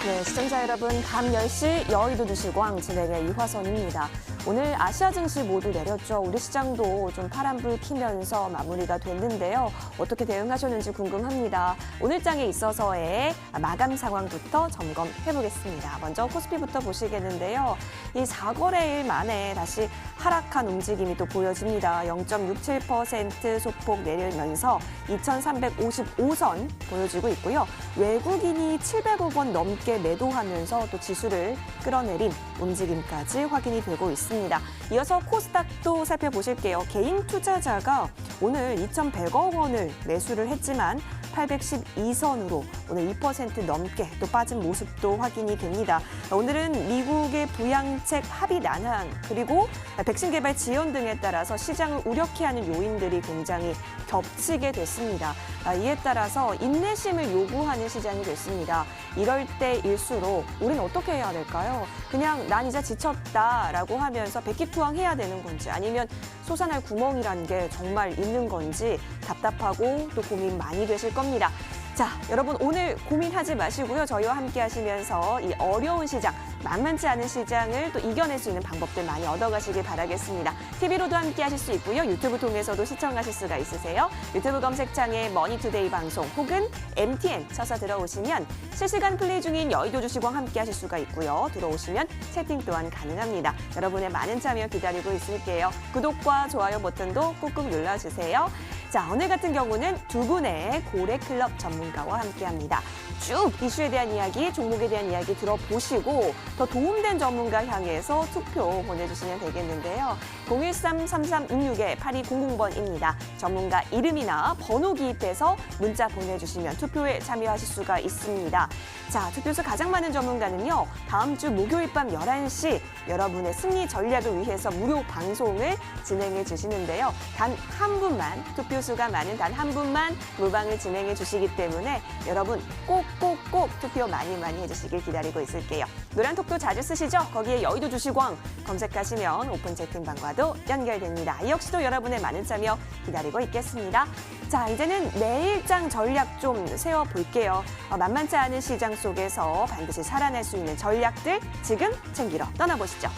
네, 시청자 여러분, 밤 10시 여의도 주시광 진행의 이화선입니다. 오늘 아시아 증시 모두 내렸죠. 우리 시장도 좀 파란불 키면서 마무리가 됐는데요. 어떻게 대응하셨는지 궁금합니다. 오늘 장에 있어서의 마감 상황부터 점검해보겠습니다. 먼저 코스피부터 보시겠는데요. 이 4거래일 만에 다시 하락한 움직임이 또 보여집니다. 0.67% 소폭 내리면서 2,355선 보여지고 있고요. 외국인이 700억 원 넘게 매도하면서 또 지수를 끌어내린 움직임까지 확인이 되고 있습니다. 이어서 코스닥도 살펴보실게요. 개인 투자자가 오늘 2,100억 원을 매수를 했지만 812선으로 오늘 2% 넘게 또 빠진 모습도 확인이 됩니다. 오늘은 미국의 부양책 합의 난항 그리고 백신 개발 지연 등에 따라서 시장을 우려케 하는 요인들이 굉장히 겹치게 됐습니다. 이에 따라서 인내심을 요구하는 시장이 됐습니다. 이럴 때일수록 우리는 어떻게 해야 될까요? 그냥 난 이제 지쳤다라고 하면서 백기투항해야 되는 건지 아니면 솟아날 구멍이란 게 정말 있는 건지 답답하고 또 고민 많이 되실 겁니다. 자, 여러분 오늘 고민하지 마시고요. 저희와 함께 하시면서 이 어려운 시장, 만만치 않은 시장을 또 이겨낼 수 있는 방법들 많이 얻어가시길 바라겠습니다. TV로도 함께 하실 수 있고요. 유튜브 통해서도 시청하실 수가 있으세요. 유튜브 검색창에 머니투데이 방송 혹은 MTN 쳐서 들어오시면 실시간 플레이 중인 여의도 주시광 함께 하실 수가 있고요. 들어오시면 채팅 또한 가능합니다. 여러분의 많은 참여 기다리고 있을게요. 구독과 좋아요 버튼도 꾹꾹 눌러주세요. 자, 오늘 같은 경우는 두 분의 고래클럽 전문가와 함께합니다. 쭉 이슈에 대한 이야기, 종목에 대한 이야기 들어보시고 더 도움된 전문가 향해서 투표 보내주시면 되겠는데요. 013-3366-8200번입니다. 전문가 이름이나 번호 기입해서 문자 보내주시면 투표에 참여하실 수가 있습니다. 자, 투표수 가장 많은 전문가는요. 다음 주 목요일 밤 11시 여러분의 승리 전략을 위해서 무료 방송을 진행해 주시는데요. 단 한 분만, 투표수가 많은 단 한 분만 무방을 진행해 주시기 때문에 여러분 꼭꼭꼭 투표 많이 해주시길 기다리고 있을게요. 노란톡도 자주 쓰시죠? 거기에 여의도 주시광 검색하시면 오픈 채팅방과도 연결됩니다. 이 역시도 여러분의 많은 참여 기다리고 있겠습니다. 자, 이제는 내일장 전략 좀 세워볼게요. 만만치 않은 시장 속에서 반드시 살아낼 수 있는 전략들 지금 챙기러 떠나보시죠.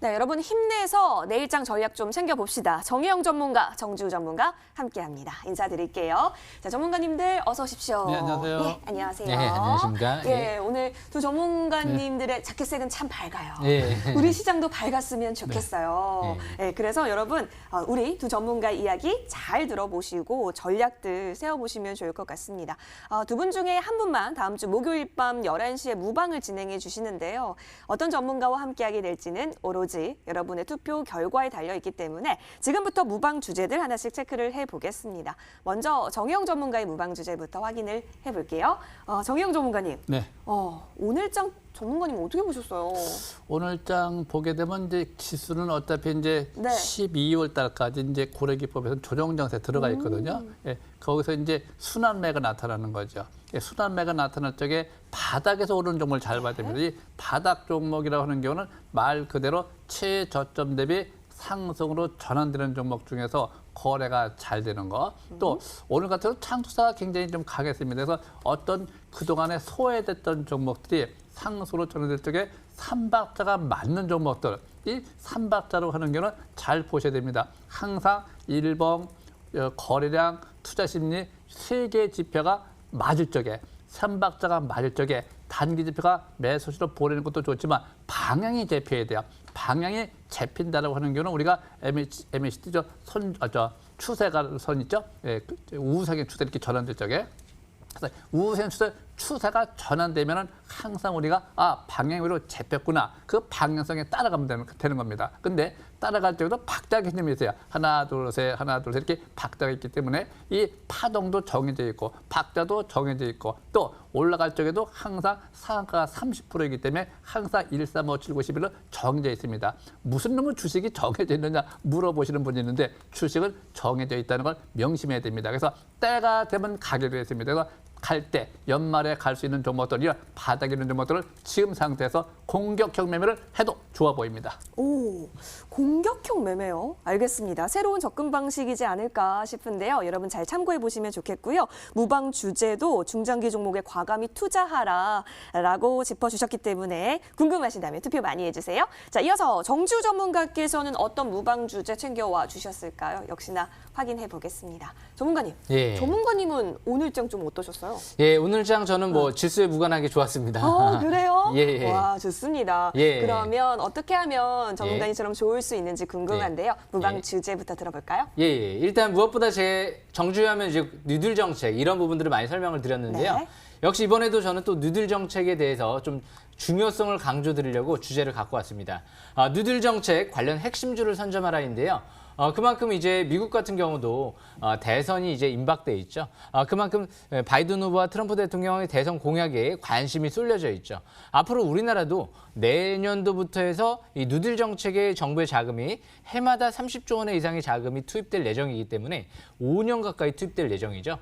네, 여러분 힘내서 내일장 전략 좀 챙겨봅시다. 정혜영 전문가, 정지우 전문가 함께합니다. 인사드릴게요. 자, 전문가님들 어서 오십시오. 네, 안녕하세요. 네, 안녕하세요. 네, 안녕하십니까. 예, 오늘 두 전문가님들의 자켓색은 참 밝아요. 예. 우리 시장도 밝았으면 좋겠어요. 네. 예, 그래서 여러분 우리 두 전문가 이야기 잘 들어보시고 전략들 세워보시면 좋을 것 같습니다. 두 분 중에 한 분만 다음 주 목요일 밤 11시에 무방을 진행해 주시는데요. 어떤 전문가와 함께하게 될지는 오로지 여러분의 투표 결과에 달려있기 때문에 지금부터 무방 주제들 하나씩 체크를 해보겠습니다. 먼저 정혜영 전문가의 무방 주제부터 확인을 해볼게요. 정혜영 전문가님, 네. 오늘장 전문가님 어떻게 보셨어요? 오늘장 보게 되면 이제 지수는 어차피 이제 네. 12월 달까지 이제 고래기법에서 조정 장세에 들어가 있거든요. 예, 거기서 이제 순환매가 나타나는 거죠. 예, 순환매가 나타날 적에 바닥에서 오르는 종목을 잘 봐야 됩니다. 이 바닥 종목이라고 하는 경우는 말 그대로 최저점 대비 상승으로 전환되는 종목 중에서 거래가 잘 되는 거. 또 오늘 같은 경우 창투사가 굉장히 좀 강했습니다. 그래서 어떤 그동안에 소외됐던 종목들이 상승으로 전환될 적에 삼박자가 맞는 종목들. 이 삼박자로 하는 경우는 잘 보셔야 됩니다. 항상 일봉, 거래량, 투자심리 세 개의 지표가 맞을 적에 삼박자가 맞을 적에 단기 지표가 매수시로 보내는 것도 좋지만 방향이 잡혀야 돼요. 방향이 잡힌다라고 하는 경우는 우리가 MACD죠. 추세가 선 있죠. 예, 우상의 추세 이렇게 전환될 적에 그래서 우상 추세가 전환되면은 항상 우리가 방향으로 잡혔구나. 그 방향성에 따라가면 되는 겁니다. 근데 따라갈 때도 박자 개념이 있어요. 하나, 둘, 셋, 하나, 둘, 셋 이렇게 박자가 있기 때문에 이 파동도 정해져 있고 박자도 정해져 있고 또 올라갈 적에도 항상 상한가가 30%이기 때문에 항상 1, 3, 5, 7, 9, 11로 정해져 있습니다. 무슨 놈의 주식이 정해져 있느냐 물어보시는 분이 있는데 주식은 정해져 있다는 걸 명심해야 됩니다. 그래서 때가 되면 가게 되어 있습니다. 그래서 갈 때 연말에 갈 수 있는 종목들, 이런 바닥에 있는 종목들을 지금 상태에서 공격형 매매를 해도 좋아 보입니다. 오, 공격형 매매요? 알겠습니다. 새로운 접근 방식이지 않을까 싶은데요. 여러분 잘 참고해 보시면 좋겠고요. 무방 주제도 중장기 종목에 과감히 투자하라라고 짚어주셨기 때문에 궁금하신다면 투표 많이 해주세요. 자, 이어서 정주 전문가께서는 어떤 무방 주제 챙겨와 주셨을까요? 역시나 확인해 보겠습니다. 전문가님, 예. 전문가님은 오늘장 좀 어떠셨어요? 예, 오늘장 저는 뭐 질수에 무관하게 좋았습니다. 그래요? 예, 예. 와, 좋습니다. 예. 그러면 어떻게 하면 전문가님처럼 좋을 수 있는지 궁금한데요. 무방 예. 주제부터 들어볼까요? 예, 예. 일단 무엇보다 제 정주하면 이제 뉴딜 정책 이런 부분들을 많이 설명을 드렸는데요. 네. 역시 이번에도 저는 또 뉴딜 정책에 대해서 좀 중요성을 강조드리려고 주제를 갖고 왔습니다. 뉴딜 정책 관련 핵심주를 선점하라인데요. 그만큼 이제 미국 같은 경우도 대선이 이제 임박돼 있죠. 그만큼 바이든 후보와 트럼프 대통령의 대선 공약에 관심이 쏠려져 있죠. 앞으로 우리나라도 내년도부터 해서 이 뉴딜 정책의 정부의 자금이 해마다 30조 원의 이상의 자금이 투입될 예정이기 때문에 5년 가까이 투입될 예정이죠.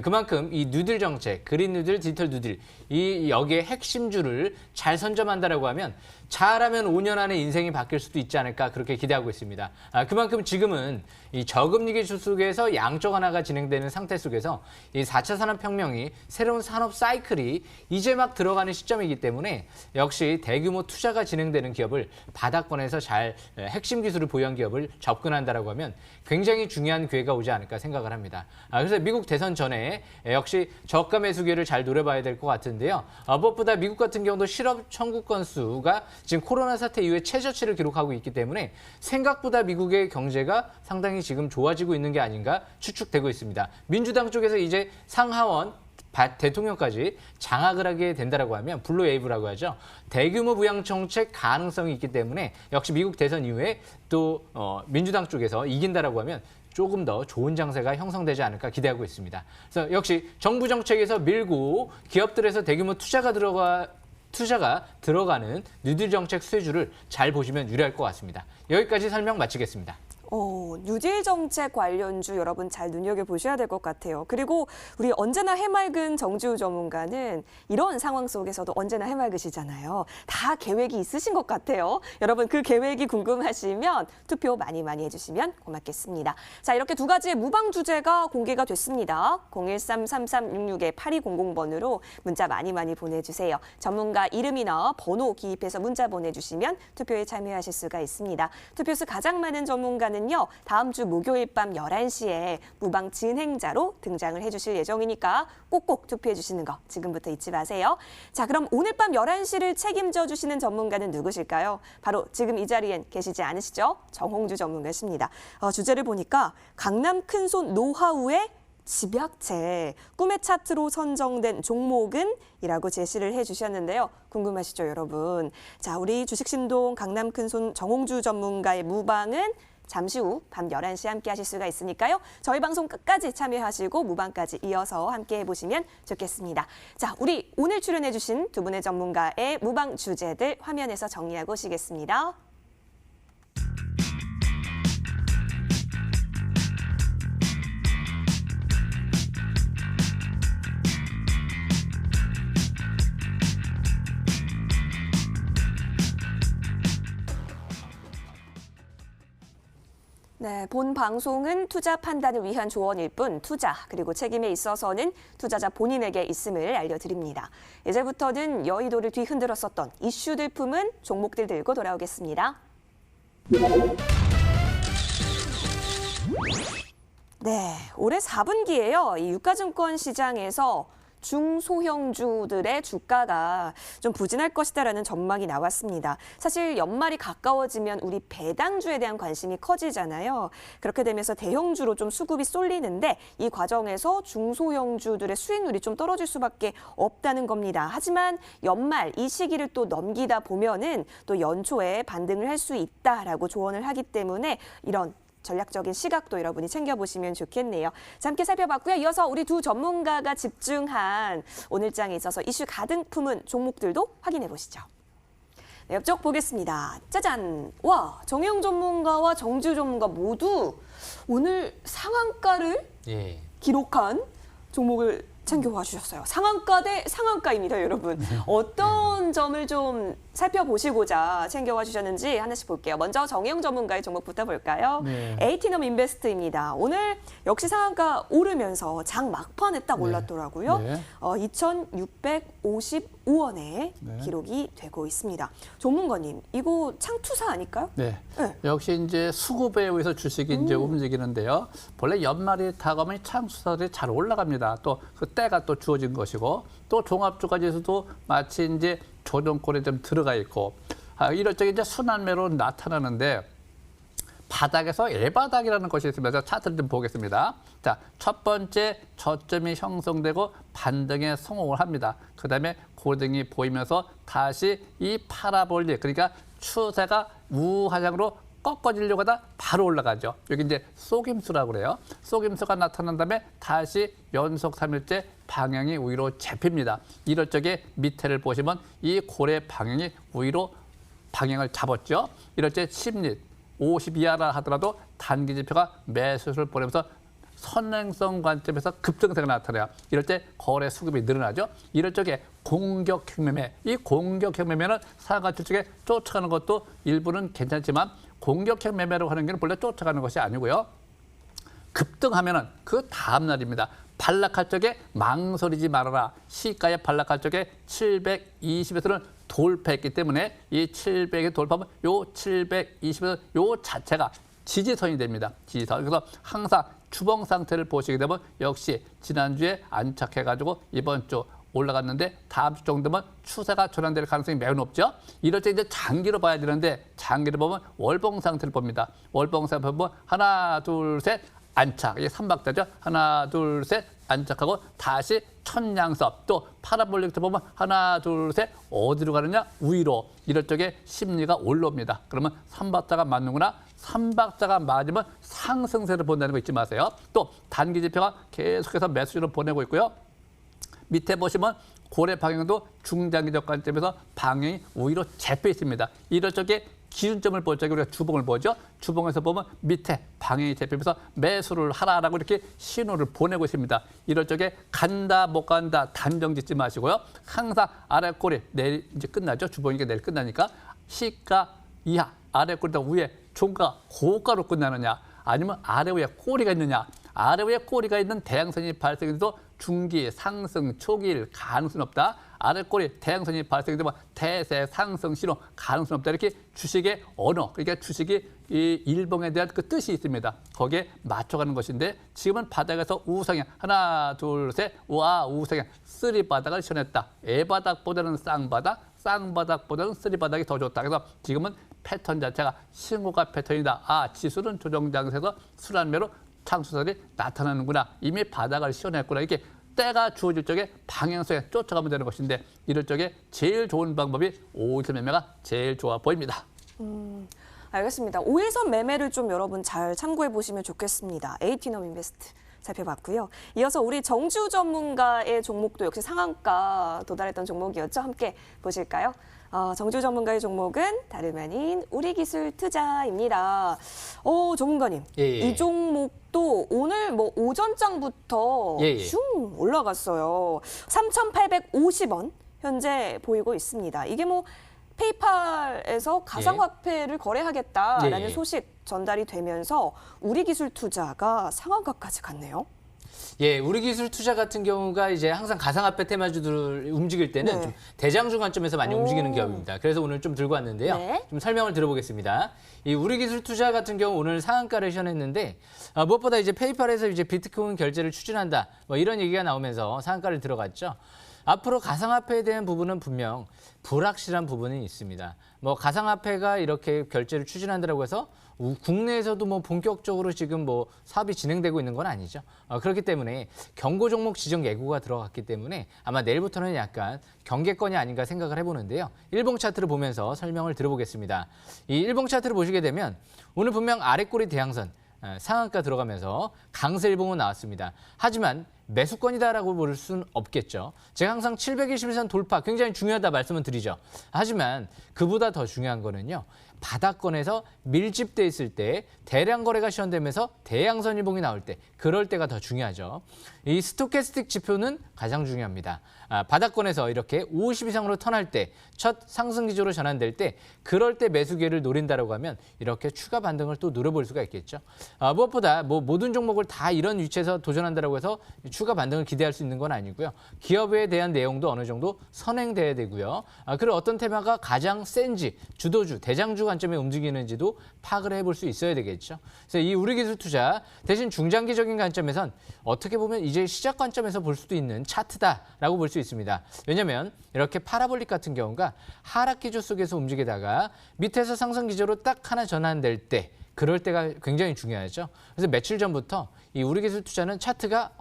그만큼 이 뉴딜 정책, 그린 뉴딜, 디지털 뉴딜, 이 여기에 핵심주를 잘 선점한다라고 하면 잘하면 5년 안에 인생이 바뀔 수도 있지 않을까 그렇게 기대하고 있습니다. 그만큼 지금은 이 저금리 기술 속에서 양적 완화가 진행되는 상태 속에서 이 4차 산업혁명이 새로운 산업 사이클이 이제 막 들어가는 시점이기 때문에 역시 대규모 투자가 진행되는 기업을 바닥권에서 잘 핵심 기술을 보유한 기업을 접근한다라고 하면 굉장히 중요한 기회가 오지 않을까 생각을 합니다. 그래서 미국 대선 전에 역시 저가 매수 기회를 잘 노려봐야 될 것 같은데요. 무엇보다 미국 같은 경우도 실업 청구 건수가 지금 코로나 사태 이후에 최저치를 기록하고 있기 때문에 생각보다 미국의 경제가 상당히 지금 좋아지고 있는 게 아닌가 추측되고 있습니다. 민주당 쪽에서 이제 상하원 대통령까지 장악을 하게 된다라고 하면 블루 웨이브라고 하죠. 대규모 부양 정책 가능성이 있기 때문에 역시 미국 대선 이후에 또 민주당 쪽에서 이긴다라고 하면 조금 더 좋은 장세가 형성되지 않을까 기대하고 있습니다. 그래서 역시 정부 정책에서 밀고 기업들에서 대규모 투자가 들어가는 뉴딜 정책 수혜주를 잘 보시면 유리할 것 같습니다. 여기까지 설명 마치겠습니다. 뉴딜 정책 관련주 여러분 잘 눈여겨보셔야 될 것 같아요. 그리고 우리 언제나 해맑은 정지우 전문가는 이런 상황 속에서도 언제나 해맑으시잖아요. 다 계획이 있으신 것 같아요. 여러분 그 계획이 궁금하시면 투표 많이 해주시면 고맙겠습니다. 자, 이렇게 두 가지의 무방 주제가 공개가 됐습니다. 013-3366-8200번으로 문자 많이 보내주세요. 전문가 이름이나 번호 기입해서 문자 보내주시면 투표에 참여하실 수가 있습니다. 투표수 가장 많은 전문가는 다음 주 목요일 밤 11시에 무방 진행자로 등장을 해주실 예정이니까 꼭꼭 투표해 주시는 거 지금부터 잊지 마세요. 자, 그럼 오늘 밤 11시를 책임져 주시는 전문가는 누구실까요? 바로 지금 이 자리엔 계시지 않으시죠? 정홍주 전문가십니다. 주제를 보니까 강남 큰손 노하우의 집약체, 꿈의 차트로 선정된 종목은? 이라고 제시를 해주셨는데요. 궁금하시죠, 여러분? 자, 우리 주식신동 강남 큰손 정홍주 전문가의 무방은 잠시 후 밤 11시에 함께 하실 수가 있으니까요. 저희 방송 끝까지 참여하시고 무방까지 이어서 함께 해보시면 좋겠습니다. 자, 우리 오늘 출연해주신 두 분의 전문가의 무방 주제들 화면에서 정리하고 오시겠습니다. 네, 본 방송은 투자 판단을 위한 조언일 뿐 투자 그리고 책임에 있어서는 투자자 본인에게 있음을 알려드립니다. 이제부터는 여의도를 뒤흔들었었던 이슈들 품은 종목들 들고 돌아오겠습니다. 네, 올해 4분기에요. 이 유가증권 시장에서 중소형주들의 주가가 좀 부진할 것이다라는 전망이 나왔습니다. 사실 연말이 가까워지면 우리 배당주에 대한 관심이 커지잖아요. 그렇게 되면서 대형주로 좀 수급이 쏠리는데 이 과정에서 중소형주들의 수익률이 좀 떨어질 수밖에 없다는 겁니다. 하지만 연말 이 시기를 또 넘기다 보면은 또 연초에 반등을 할 수 있다라고 조언을 하기 때문에 이런 전략적인 시각도 여러분이 챙겨보시면 좋겠네요. 자, 함께 살펴봤고요. 이어서 우리 두 전문가가 집중한 오늘장에 있어서 이슈 가득 품은 종목들도 확인해 보시죠. 네, 옆쪽 보겠습니다. 짜잔! 와, 정혜영 전문가와 정지우 전문가 모두 오늘 상한가를 예. 기록한 종목을 챙겨와 주셨어요. 상한가 대 상한가입니다, 여러분. 어떤 점을 좀 살펴보시고자 챙겨와 주셨는지 하나씩 볼게요. 먼저 정혜영 전문가의 종목부터 볼까요? 네. 에이티넘 인베스트입니다. 오늘 역시 상한가 오르면서 장 막판에 딱 올랐더라고요. 네. 2,655원에 네. 기록이 되고 있습니다. 전문가님, 이거 창투사 아닐까요? 네. 네. 역시 이제 수급에 의해서 주식이 이제 움직이는데요. 원래 연말이 다가오면 창수사들이 잘 올라갑니다. 또 그 때가 또 주어진 것이고 또 종합주가지수도 마치 이제 조정권에 좀 들어가 있고 이럴 적에 이제 순환매로 나타나는데 바닥에서 일바닥이라는 것이 있으면서 차트를 좀 보겠습니다. 자, 첫 번째 저점이 형성되고 반등에 성공을 합니다. 그다음에 고등이 보이면서 다시 이 파라볼릭, 그러니까 추세가 우하향으로 꺾어지려고 하다 바로 올라가죠. 여기 이제 속임수라고 그래요. 속임수가 나타난 다음에 다시 연속 3일째 방향이 위로 잡힙니다. 이럴 적에 밑에를 보시면 이 고래 방향이 위로 방향을 잡았죠. 이럴 때 심리 50 이하라 하더라도 단기 지표가 매수를 보내면서 선행성 관점에서 급등세가 나타나요. 이럴 때 거래 수급이 늘어나죠. 이럴 적에 공격형 매매, 이 공격형 매매는 상한가 쪽에 쫓아가는 것도 일부는 괜찮지만 공격형 매매라고 하는 게 본래 쫓아가는 것이 아니고요. 급등하면은 그 다음 날입니다. 반락할 적에 망설이지 말아라. 시가에 반락할 적에 720에서는 돌파했기 때문에 이 700에 돌파하면 요 720에서 요 자체가 지지선이 됩니다. 지지선. 그래서 항상 주봉 상태를 보시게 되면 역시 지난주에 안착해가지고 이번 주 올라갔는데 다음 주 정도면 추세가 전환될 가능성이 매우 높죠. 이럴 때 이제 장기로 봐야 되는데 장기로 보면 월봉 상태를 봅니다. 월봉 상태 보면 하나, 둘, 셋 안착. 이게 3박자죠. 하나, 둘, 셋 안착하고 다시 천양섭. 또 파라볼릭도 보면 하나, 둘, 셋 어디로 가느냐? 위로. 이럴 적에 심리가 올라옵니다. 그러면 3박자가 맞는구나. 3박자가 맞으면 상승세를 본다는 거 잊지 마세요. 또 단기 지표가 계속해서 매수를 보내고 있고요. 밑에 보시면 고래 방향도 중장기적 관점에서 방향이 오히려 잡혀 있습니다. 이럴 적에 기준점을 볼 적에 우리가 주봉을 보죠. 주봉에서 보면 밑에 방향이 잡히면서 매수를 하라라고 이렇게 신호를 보내고 있습니다. 이럴 적에 간다 못 간다 단정 짓지 마시고요. 항상 아래 꼬리 내일 이제 끝나죠. 주봉이니까 내일 끝나니까 시가 이하 아래 꼬리다 위에 종가 고가로 끝나느냐 아니면 아래 위에 꼬리가 있느냐. 아래 위에 꼬리가 있는 대양선이 발생해도 중기 상승 초기일 가능성이 없다. 아래 꼬리 대양선이 발생되면 대세 상승 신호 가능성이 없다. 이렇게 주식의 언어, 그러니까 주식이 이 일봉에 대한 그 뜻이 있습니다. 거기에 맞춰가는 것인데 지금은 바닥에서 우상향 하나 둘 셋 우아 우상향 쓰리 바닥을 시원했다. 애바닥보다는 쌍바닥, 쌍바닥보다는 쓰리 바닥이 더 좋다. 그래서 지금은 패턴 자체가 신고가 패턴이다. 아 지수는 조정장세에서 순환매로 창수설이 나타나는구나. 이미 바닥을 시원했구나. 이렇게 때가 주어질 적에 방향성에 쫓아가면 되는 것인데 이럴 적에 제일 좋은 방법이 5일선 매매가 제일 좋아 보입니다. 알겠습니다. 5일선 매매를 좀 여러분 잘 참고해 보시면 좋겠습니다. 에이티넘 인베스트 살펴봤고요. 이어서 우리 정지우 전문가의 종목도 역시 상한가 도달했던 종목이었죠. 함께 보실까요? 정지우 전문가의 종목은 다름 아닌 우리기술투자입니다. 전문가님, 예. 이 종목도 오늘 뭐 오전장부터 예. 슝 올라갔어요. 3,850원 현재 보이고 있습니다. 이게 뭐 페이팔에서 가상화폐를 거래하겠다라는 예. 소식 전달이 되면서 우리기술투자가 상한가까지 갔네요. 예, 우리기술투자 같은 경우가 이제 항상 가상화폐 테마주들을 움직일 때는 네. 좀 대장주 관점에서 많이 움직이는 기업입니다. 그래서 오늘 좀 들고 왔는데요. 네. 좀 설명을 들어보겠습니다. 이 우리기술투자 같은 경우 오늘 상한가를 시현했는데 무엇보다 이제 페이팔에서 이제 비트코인 결제를 추진한다 뭐 이런 얘기가 나오면서 상한가를 들어갔죠. 앞으로 가상화폐에 대한 부분은 분명 불확실한 부분이 있습니다. 뭐 가상화폐가 이렇게 결제를 추진한다고 해서 국내에서도 뭐 본격적으로 지금 뭐 사업이 진행되고 있는 건 아니죠. 그렇기 때문에 경고 종목 지정 예고가 들어갔기 때문에 아마 내일부터는 약간 경계권이 아닌가 생각을 해보는데요. 일봉 차트를 보면서 설명을 들어보겠습니다. 이 일봉 차트를 보시게 되면 오늘 분명 아래꼬리 대양선 상한가 들어가면서 강세일봉은 나왔습니다. 하지만 매수권이다라고 볼 수는 없겠죠. 제가 항상 721선 돌파 굉장히 중요하다 말씀을 드리죠. 하지만 그보다 더 중요한 거는요. 바닥권에서 밀집돼 있을 때 대량 거래가 시현되면서 대양선 일봉이 나올 때 그럴 때가 더 중요하죠. 이 스토캐스틱 지표는 가장 중요합니다. 바닥권에서 이렇게 50 이상으로 턴할 때 첫 상승 기조로 전환될 때 그럴 때 매수 기회를 노린다라고 하면 이렇게 추가 반등을 또 노려볼 수가 있겠죠. 무엇보다 뭐 모든 종목을 다 이런 위치에서 도전한다라고 해서 추가 반등을 기대할 수 있는 건 아니고요. 기업에 대한 내용도 어느 정도 선행돼야 되고요. 그리고 어떤 테마가 가장 센지 주도주, 대장주 관점에 움직이는지도 파악을 해볼 수 있어야 되겠죠. 그래서 이 우리기술 투자 대신 중장기적인 관점에선 어떻게 보면 이제 시작 관점에서 볼 수도 있는 차트다라고 볼 수 있습니다. 왜냐하면 이렇게 파라볼릭 같은 경우가 하락 기조 속에서 움직이다가 밑에서 상승 기조로 딱 하나 전환될 때 그럴 때가 굉장히 중요하죠. 그래서 며칠 전부터 이 우리기술 투자는 차트가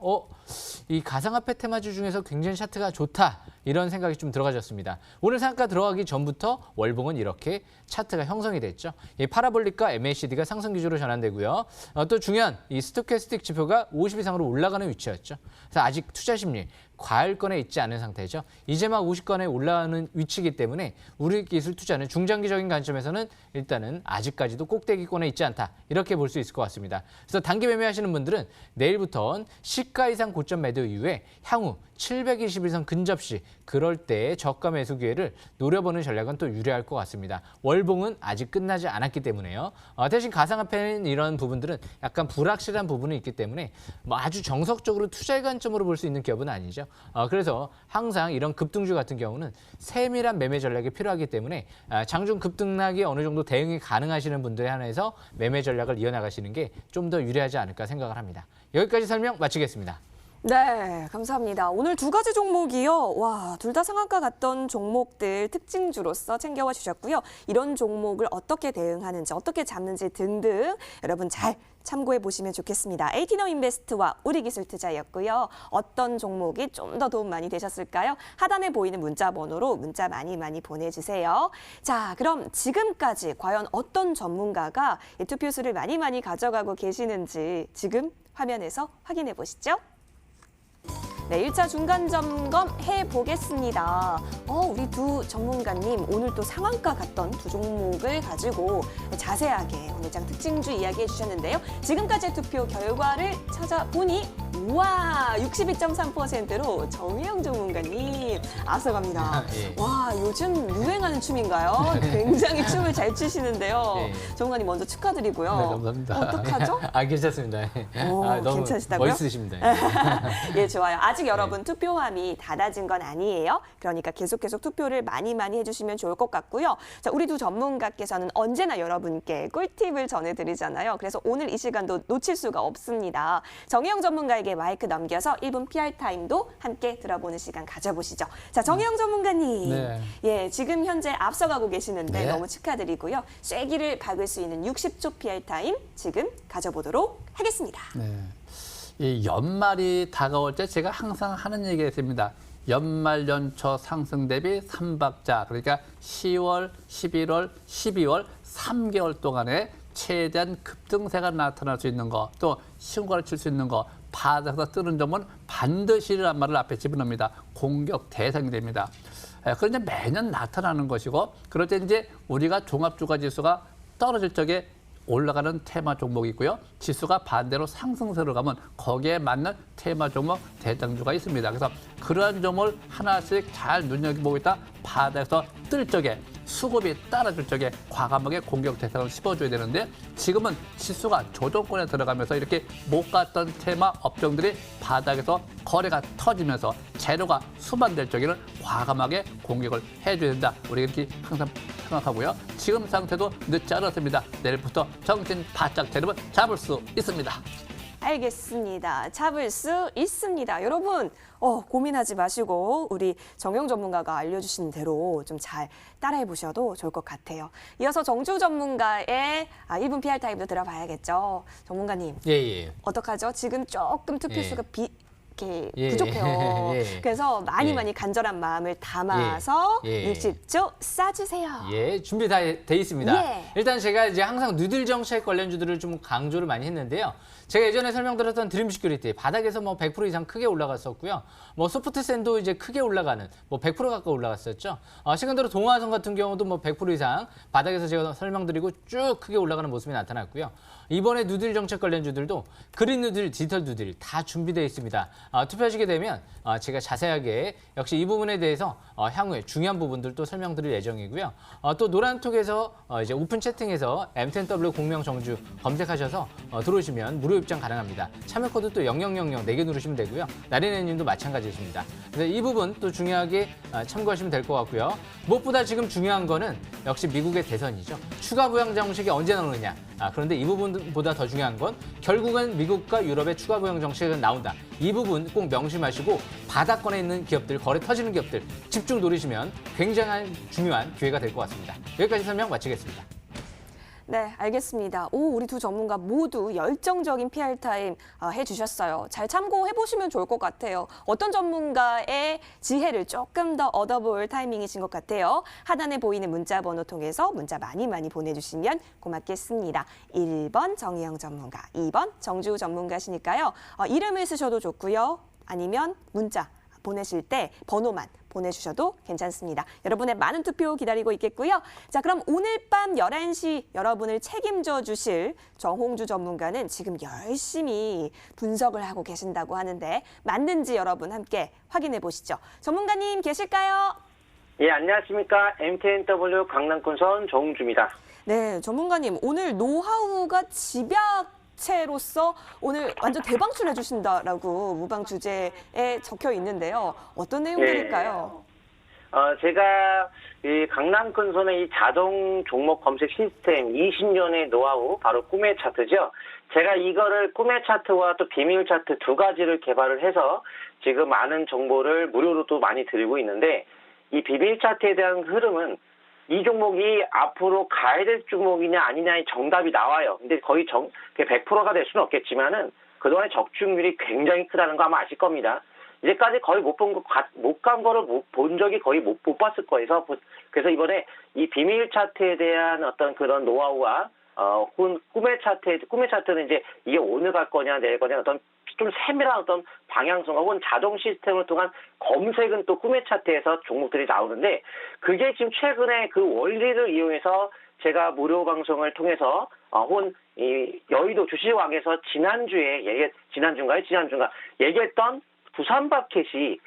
이 가상화폐 테마주 중에서 굉장히 차트가 좋다 이런 생각이 좀 들어가졌습니다. 오늘 상한가 들어가기 전부터 월봉은 이렇게 차트가 형성이 됐죠. 이 파라볼릭과 MACD가 상승 기조로 전환되고요. 또 중요한 이 스토캐스틱 지표가 50 이상으로 올라가는 위치였죠. 그래서 아직 투자 심리 과열권에 있지 않은 상태죠. 이제 막 50권에 올라가는 위치이기 때문에 우리 기술 투자는 중장기적인 관점에서는 일단은 아직까지도 꼭대기권에 있지 않다. 이렇게 볼 수 있을 것 같습니다. 그래서 단기 매매하시는 분들은 내일부터는 시가 이상 고점 매도 이후에 향후 721선 근접 시 그럴 때 저가 매수 기회를 노려보는 전략은 또 유리할 것 같습니다. 월봉은 아직 끝나지 않았기 때문에요. 대신 가상화폐는 이런 부분들은 약간 불확실한 부분이 있기 때문에 뭐 아주 정석적으로 투자의 관점으로 볼 수 있는 기업은 아니죠. 그래서 항상 이런 급등주 같은 경우는 세밀한 매매 전략이 필요하기 때문에 장중 급등락이 어느 정도 대응이 가능하시는 분들에 한해서 매매 전략을 이어나가시는 게 좀 더 유리하지 않을까 생각을 합니다. 여기까지 설명 마치겠습니다. 네, 감사합니다. 오늘 두 가지 종목이요. 와, 둘 다 상한가 갔던 종목들 특징주로서 챙겨와 주셨고요. 이런 종목을 어떻게 대응하는지, 어떻게 잡는지 등등 여러분 잘 참고해 보시면 좋겠습니다. 에이티너 인베스트와 우리기술투자였고요. 어떤 종목이 좀 더 도움 많이 되셨을까요? 하단에 보이는 문자 번호로 문자 많이 보내주세요. 자, 그럼 지금까지 과연 어떤 전문가가 이 투표수를 많이 가져가고 계시는지 지금 화면에서 확인해 보시죠. 네, 1차 중간 점검 해보겠습니다. 우리 두 전문가님 오늘 또 상한가 갔던 두 종목을 가지고 자세하게 오늘 장 특징주 이야기해 주셨는데요. 지금까지의 투표 결과를 찾아보니 우와 62.3%로 정혜영 전문가님 앞서갑니다. 예. 와 요즘 유행하는 춤인가요? 굉장히 춤을 잘 추시는데요. 예. 전문가님 먼저 축하드리고요. 네, 감사합니다. 어떡하죠? 괜찮습니다. 너무 괜찮으시다고요? 멋있으십니다. 예, 좋아요. 아직 여러분 투표함이 닫아진 건 아니에요. 그러니까 계속 투표를 많이 해주시면 좋을 것 같고요. 자, 우리 두 전문가께서는 언제나 여러분께 꿀팁을 전해드리잖아요. 그래서 오늘 이 시간도 놓칠 수가 없습니다. 정혜영 전문가에게 마이크 넘겨서 1분 PR 타임도 함께 들어보는 시간 가져보시죠. 자, 정혜영 전문가님. 네. 예, 지금 현재 앞서가고 계시는데 네. 너무 축하드리고요. 쐐기를 박을 수 있는 60초 PR 타임 지금 가져보도록 하겠습니다. 네. 이 연말이 다가올 때 제가 항상 하는 얘기가 있습니다. 연말 연초 상승 대비 3박자. 그러니까 10월, 11월, 12월 3개월 동안에 최대한 급등세가 나타날 수 있는 거, 또 신고를 칠 수 있는 거, 바닥에서 뜨는 점은 반드시란 말을 앞에 집어넣습니다. 공격 대상이 됩니다. 그런데 매년 나타나는 것이고, 그럴 때 이제 우리가 종합주가 지수가 떨어질 적에 올라가는 테마 종목이 있고요. 지수가 반대로 상승세로 가면 거기에 맞는 테마 종목 대장주가 있습니다. 그래서 그러한 점을 하나씩 잘 눈여겨보고 있다 바닥에서 뜰 적에 수급이 따라줄 적에 과감하게 공격 대상을 씹어줘야 되는데 지금은 지수가 조정권에 들어가면서 이렇게 못 갔던 테마 업종들이 바닥에서 거래가 터지면서 재료가 수반될 적에는 과감하게 공격을 해줘야 된다. 우리 이렇게 항상 생각하고요. 지금 상태도 늦지 않았습니다. 내일부터 정신 바짝 차리면 잡을 수 있습니다. 알겠습니다. 잡을 수 있습니다. 여러분, 고민하지 마시고 우리 정용 전문가가 알려주신 대로 좀 잘 따라해 보셔도 좋을 것 같아요. 이어서 정주 전문가의 1분 PR 타임도 들어봐야겠죠. 전문가님, 예. 어떡하죠? 지금 조금 투표수가 이렇게 예. 부족해요. 예. 그래서 많이 예. 많이 간절한 마음을 담아서 예. 60조 쏴주세요. 예, 준비 다 돼 있습니다. 예. 일단 제가 이제 항상 누들 정책 관련주들을 좀 강조를 많이 했는데요. 제가 예전에 설명드렸던 드림 시큐리티 바닥에서 뭐 100% 이상 크게 올라갔었고요. 뭐 소프트샌도 이제 크게 올라가는 뭐 100% 가까이 올라갔었죠. 시간대로 동화선 같은 경우도 뭐 100% 이상 바닥에서 제가 설명드리고 쭉 크게 올라가는 모습이 나타났고요. 이번에 누들 정책 관련주들도 그린 누들, 디지털 누들 다 준비되어 있습니다. 투표하시게 되면 제가 자세하게 역시 이 부분에 대해서 향후에 중요한 부분들도 설명드릴 예정이고요. 또 노란톡에서 이제 오픈 채팅에서 M10W 공명 정주 검색하셔서 들어오시면 무료 입장 가능합니다. 참여 코드 또 0000 4개 누르시면 되고요. 나리네님도 마찬가지입니다. 그래서 이 부분 또 중요하게 참고하시면 될 것 같고요. 무엇보다 지금 중요한 거는 역시 미국의 대선이죠. 추가 부양 정책이 언제 나오느냐. 그런데 이 부분보다 더 중요한 건 결국은 미국과 유럽의 추가 부양 정책은 나온다. 이 부분 꼭 명심하시고 바닥권에 있는 기업들, 거래 터지는 기업들 집중 노리시면 굉장히 중요한 기회가 될 것 같습니다. 여기까지 설명 마치겠습니다. 네, 알겠습니다. 우리 두 전문가 모두 열정적인 PR 타임 해주셨어요. 잘 참고해보시면 좋을 것 같아요. 어떤 전문가의 지혜를 조금 더 얻어볼 타이밍이신 것 같아요. 하단에 보이는 문자 번호 통해서 문자 많이 보내주시면 고맙겠습니다. 1번 정희영 전문가, 2번 정주 전문가시니까요. 이름을 쓰셔도 좋고요. 아니면 문자 보내실 때 번호만 보내주셔도 괜찮습니다. 여러분의 많은 투표 기다리고 있겠고요. 자, 그럼 오늘 밤 11시 여러분을 책임져 주실 정홍주 전문가는 지금 열심히 분석을 하고 계신다고 하는데 맞는지 여러분 함께 확인해 보시죠. 전문가님 계실까요? 예, 안녕하십니까. M10W 강남권선 정홍주입니다. 네, 전문가님 오늘 노하우가 집약체로서 오늘 완전 대방출해 주신다라고 무방 주제에 적혀 있는데요. 어떤 내용들일까요? 제가 이 강남권선의 이 자동 종목 검색 시스템 20년의 노하우 바로 꿈의 차트죠. 제가 이거를 꿈의 차트와 또 비밀 차트 두 가지를 개발을 해서 지금 많은 정보를 무료로도 많이 드리고 있는데 이 비밀 차트에 대한 흐름은 이 종목이 앞으로 가야 될 종목이냐 아니냐의 정답이 나와요. 근데 거의 100%가 될 수는 없겠지만은 그동안의 적중률이 굉장히 크다는 거 아마 아실 겁니다. 이제까지 거의 못 간 거를 본 적이 거의 못 봤을 거예요. 그래서 이번에 이 비밀 차트에 대한 어떤 그런 노하우와 꿈의 차트는 이제 이게 오늘 갈 거냐 내일 거냐 어떤 좀 세밀한 어떤 방향성과 혹은 자동 시스템을 통한 검색은 또 꿈의 차트에서 종목들이 나오는데 그게 지금 최근에 그 원리를 이용해서 제가 무료 방송을 통해서 혹은 이 여의도 주식왕에서 지난주인가 얘기했던 부산마켓이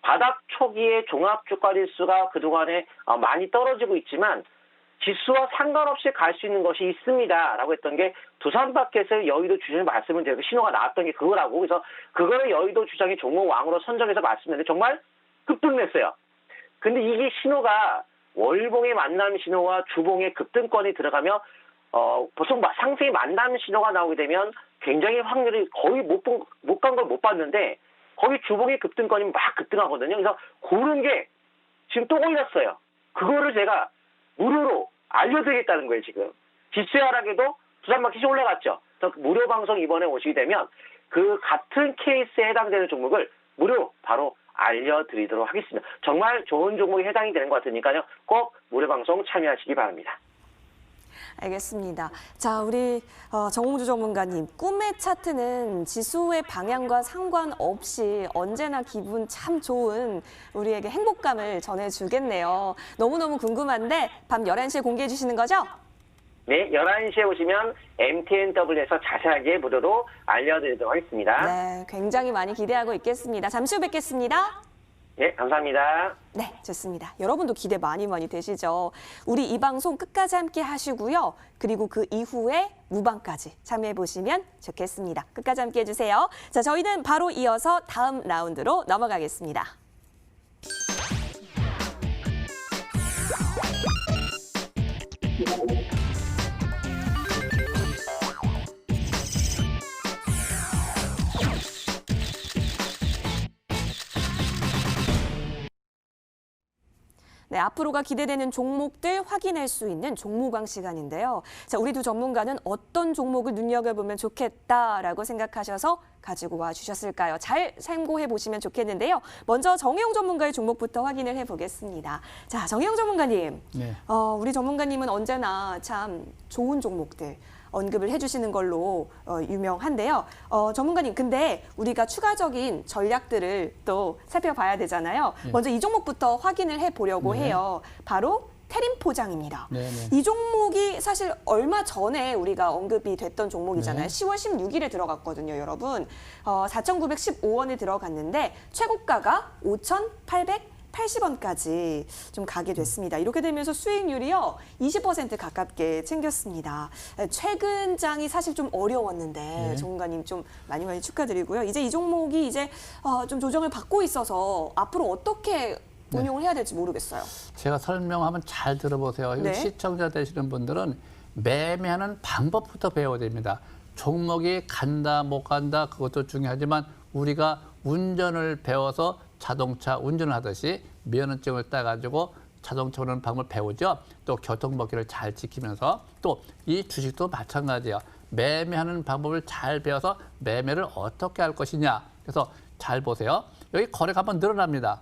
바닥 초기에 종합주가 지수가 그동안에 많이 떨어지고 있지만 지수와 상관없이 갈 수 있는 것이 있습니다라고 했던 게 두산마켓을 여의도 주장에 말씀을 드려서 신호가 나왔던 게 그거라고. 그래서 그거를 여의도 주장의 종목 왕으로 선정해서 말씀드렸는데 정말 급등했어요. 근데 이게 신호가 월봉의 만남 신호와 주봉의 급등권이 들어가며 보통 상승의 만남 신호가 나오게 되면 굉장히 확률이 거의 못 간 걸 못 봤는데 거의 주봉의 급등권이 막 급등하거든요. 그래서 그런 게 지금 또 올렸어요. 그거를 제가 무료로 알려드리겠다는 거예요, 지금. 지수 하락에도 두산마켓이 올라갔죠. 그래서 무료 방송 이번에 오시게 되면 그 같은 케이스에 해당되는 종목을 무료 바로 알려드리도록 하겠습니다. 정말 좋은 종목에 해당이 되는 것 같으니까요. 꼭 무료 방송 참여하시기 바랍니다. 알겠습니다. 자, 우리 정홍주 전문가님, 꿈의 차트는 지수의 방향과 상관없이 언제나 기분 참 좋은 우리에게 행복감을 전해주겠네요. 너무너무 궁금한데 밤 11시에 공개해 주시는 거죠? 네, 11시에 오시면 MTNW에서 자세하게 무료로 알려드리도록 하겠습니다. 네, 굉장히 많이 기대하고 있겠습니다. 잠시 후 뵙겠습니다. 예, 감사합니다. 네, 좋습니다. 여러분도 기대 많이 되시죠? 우리 이 방송 끝까지 함께 하시고요. 그리고 그 이후에 무방까지 참여해 보시면 좋겠습니다. 끝까지 함께 해주세요. 자, 저희는 바로 이어서 다음 라운드로 넘어가겠습니다. 네, 앞으로가 기대되는 종목들 확인할 수 있는 종목왕 시간인데요. 자, 우리 두 전문가는 어떤 종목을 눈여겨보면 좋겠다라고 생각하셔서 가지고 와 주셨을까요? 잘 참고해 보시면 좋겠는데요. 먼저 정혜영 전문가의 종목부터 확인을 해보겠습니다. 자, 정혜영 전문가님. 네. 우리 전문가님은 언제나 참 좋은 종목들 언급을 해주시는 걸로 유명한데요. 전문가님, 근데 우리가 추가적인 전략들을 또 살펴봐야 되잖아요. 네. 먼저 이 종목부터 확인을 해보려고 네. 해요. 바로 테림 포장입니다. 네, 네. 이 종목이 사실 얼마 전에 우리가 언급이 됐던 종목이잖아요. 네. 10월 16일에 들어갔거든요, 여러분. 4,915원에 들어갔는데 최고가가 5,880원까지 좀 가게 됐습니다. 이렇게 되면서 수익률이요, 20% 가깝게 챙겼습니다. 최근 장이 사실 좀 어려웠는데 네. 전문가님 좀 많이 축하드리고요. 이제 이 종목이 이제 좀 조정을 받고 있어서 앞으로 어떻게 운용을 해야 될지 모르겠어요. 제가 설명하면 잘 들어보세요. 네. 시청자 되시는 분들은 매매하는 방법부터 배워야 됩니다. 종목이 간다 못 간다 그것도 중요하지만 우리가 운전을 배워서 자동차 운전을 하듯이 면허증을 따가지고 자동차 운전 방법을 배우죠. 또 교통법규를 잘 지키면서 또 이 주식도 마찬가지예요. 매매하는 방법을 잘 배워서 매매를 어떻게 할 것이냐. 그래서 잘 보세요. 여기 거래가 한번 늘어납니다.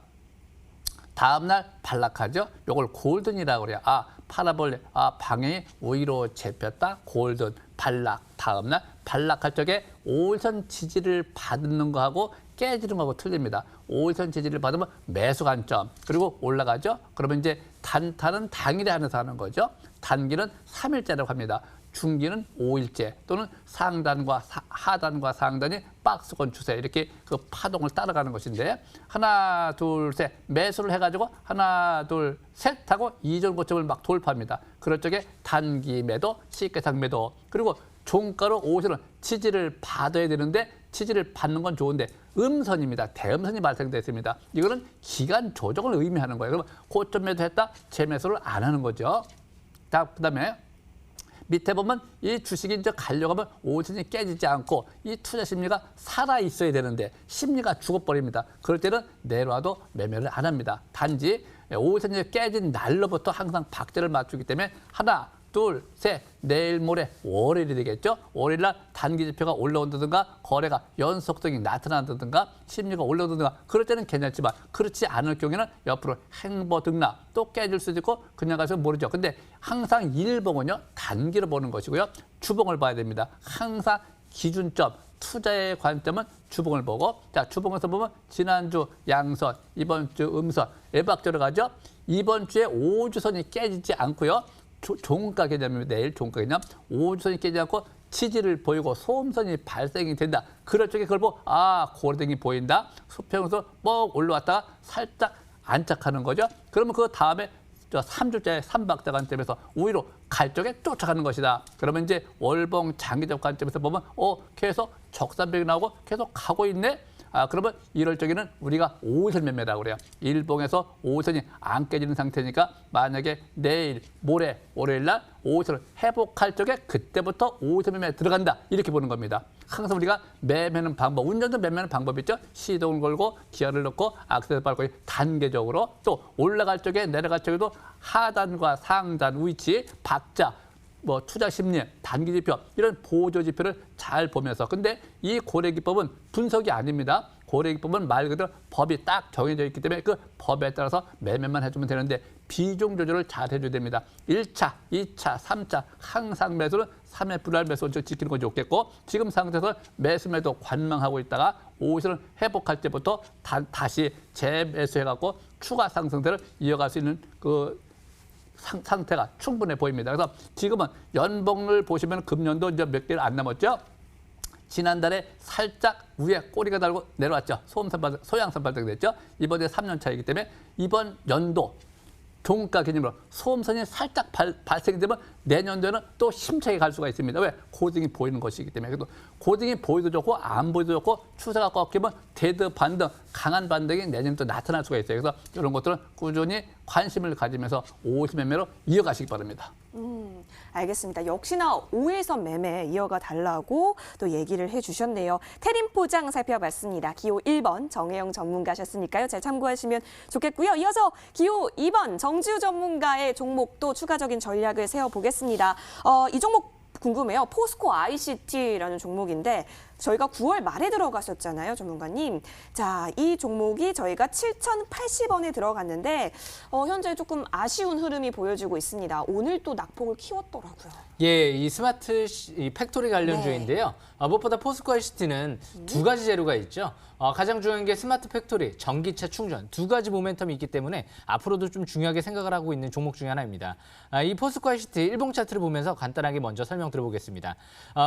다음날 반락하죠. 이걸 골든이라고 그래요. 팔아볼래. 방향이 우위로 잡혔다. 골든, 반락. 다음날 반락할 적에 5일선 지지를 받는 거하고 깨지는 거하고 틀립니다. 5일선 지지를 받으면 매수 관점. 그리고 올라가죠. 그러면 이제 단타는 당일에 하면서 하는 거죠. 단기는 3일째라고 합니다. 중기는 5일째 또는 상단과 하단과 상단이 박스권 추세 이렇게 그 파동을 따라가는 것인데 하나 둘 셋 매수를 해가지고 하나 둘 셋 하고 이전 고점을 막 돌파합니다. 그럴 적에 단기 매도, 시가상 매도 그리고 종가로 5일선은 지지를 받아야 되는데 지지를 받는 건 좋은데 음선입니다. 대음선이 발생됐습니다. 이거는 기간 조정을 의미하는 거예요. 그러면 고점 매도했다 재매수를 안 하는 거죠. 그다음에 밑에 보면 이 주식이 이제 가려고 하면 5일선이 깨지지 않고 이 투자 심리가 살아 있어야 되는데 심리가 죽어버립니다. 그럴 때는 내려와도 매매를 안 합니다. 단지 5일선이 깨진 날로부터 항상 박자를 맞추기 때문에 하나, 둘, 셋, 내일 모레 월요일이 되겠죠. 월요일날 단기 지표가 올라온다든가 거래가 연속성이 나타난다든가 심리가 올라오든가 그럴 때는 괜찮지만 그렇지 않을 경우에는 옆으로 행보등락 또 깨질 수도 있고 그냥 가서 모르죠. 근데 항상 일봉은요 단기로 보는 것이고요. 주봉을 봐야 됩니다. 항상 기준점 투자의 관점은 주봉을 보고 자 주봉에서 보면 지난주 양선 이번 주 음선 애박저로 가죠. 이번 주에 5주선이 깨지지 않고요. 종가 개념입니다. 내일 종가 개념. 5주선이 깨지지 않고 지지를 보이고 소음선이 발생이 된다. 그럴 적에 그걸 보고 고래등이 보인다. 수평에서 뻑 올라왔다가 살짝 안착하는 거죠. 그러면 그 다음에 3주째 3박자 관점에서 우위로 갈 쪽에 쫓아가는 것이다. 그러면 이제 월봉 장기적 관점에서 보면 계속 적산벽이 나오고 계속 가고 있네. 그러면 이럴 적에는 우리가 5일선 매매라고 그래요. 일봉에서 5일선이 안 깨지는 상태니까 만약에 내일, 모레, 월요일 날 5일선을 회복할 적에 그때부터 5일선 매매에 들어간다. 이렇게 보는 겁니다. 항상 우리가 매매하는 방법, 운전도 매매하는 방법이 있죠. 시동을 걸고 기어를 넣고 악셀을 밟고 단계적으로 또 올라갈 적에 내려갈 적에도 하단과 상단 위치, 박자, 투자 심리, 단기 지표 이런 보조 지표를 잘 보면서 근데 이 고래 기법은 분석이 아닙니다. 고래 기법은 말 그대로 법이 딱 정해져 있기 때문에 그 법에 따라서 매매만 해주면 되는데 비중 조절을 잘 해줘야 됩니다. 1차, 2차, 3차 항상 매수는 3회 불알 매수 지키는 건 좋겠고 지금 상태에서 매수 매도 관망하고 있다가 5일선을 회복할 때부터 다시 재매수해갖고 추가 상승세를 이어갈 수 있는 그 상태가 충분해 보입니다. 그래서 지금은 연봉을 보시면 금년도 이제 몇 개를 안 남았죠. 지난달에 살짝 위에 꼬리가 달고 내려왔죠. 소양선발등이 됐죠. 이번에 3년 차이기 때문에 이번 연도 종가 기준으로 소음선이 살짝 발생이 되면 내년도에는 또 힘차게 갈 수가 있습니다. 왜? 고등이 보이는 것이기 때문에. 그래도 고등이 보이도 좋고 안 보이도 좋고 추세가 꺾이면 대드 반등, 강한 반등이 내년도 나타날 수가 있어요. 그래서 이런 것들은 꾸준히 관심을 가지면서 5일 매매로 이어가시기 바랍니다. 알겠습니다. 역시나 5일선 매매 이어가 달라고 또 얘기를 해주셨네요. 테림 포장 살펴봤습니다. 기호 1번 정혜영 전문가셨으니까요. 잘 참고하시면 좋겠고요. 이어서 기호 2번 정지우 전문가의 종목도 추가적인 전략을 세워보겠습니다. 이 종목 궁금해요. 포스코 ICT라는 종목인데 저희가 9월 말에 들어갔었잖아요, 전문가님. 자, 이 종목이 저희가 7,080원에 들어갔는데 현재 조금 아쉬운 흐름이 보여지고 있습니다. 오늘 또 낙폭을 키웠더라고요. 예, 이 스마트 이 팩토리 관련 네. 주인데요. 무엇보다 포스코 ICT는 두 가지 재료가 있죠. 가장 중요한 게 스마트 팩토리, 전기차 충전 두 가지 모멘텀이 있기 때문에 앞으로도 좀 중요하게 생각을 하고 있는 종목 중에 하나입니다. 이 포스코 ICT 일봉 차트를 보면서 간단하게 먼저 설명드려보겠습니다.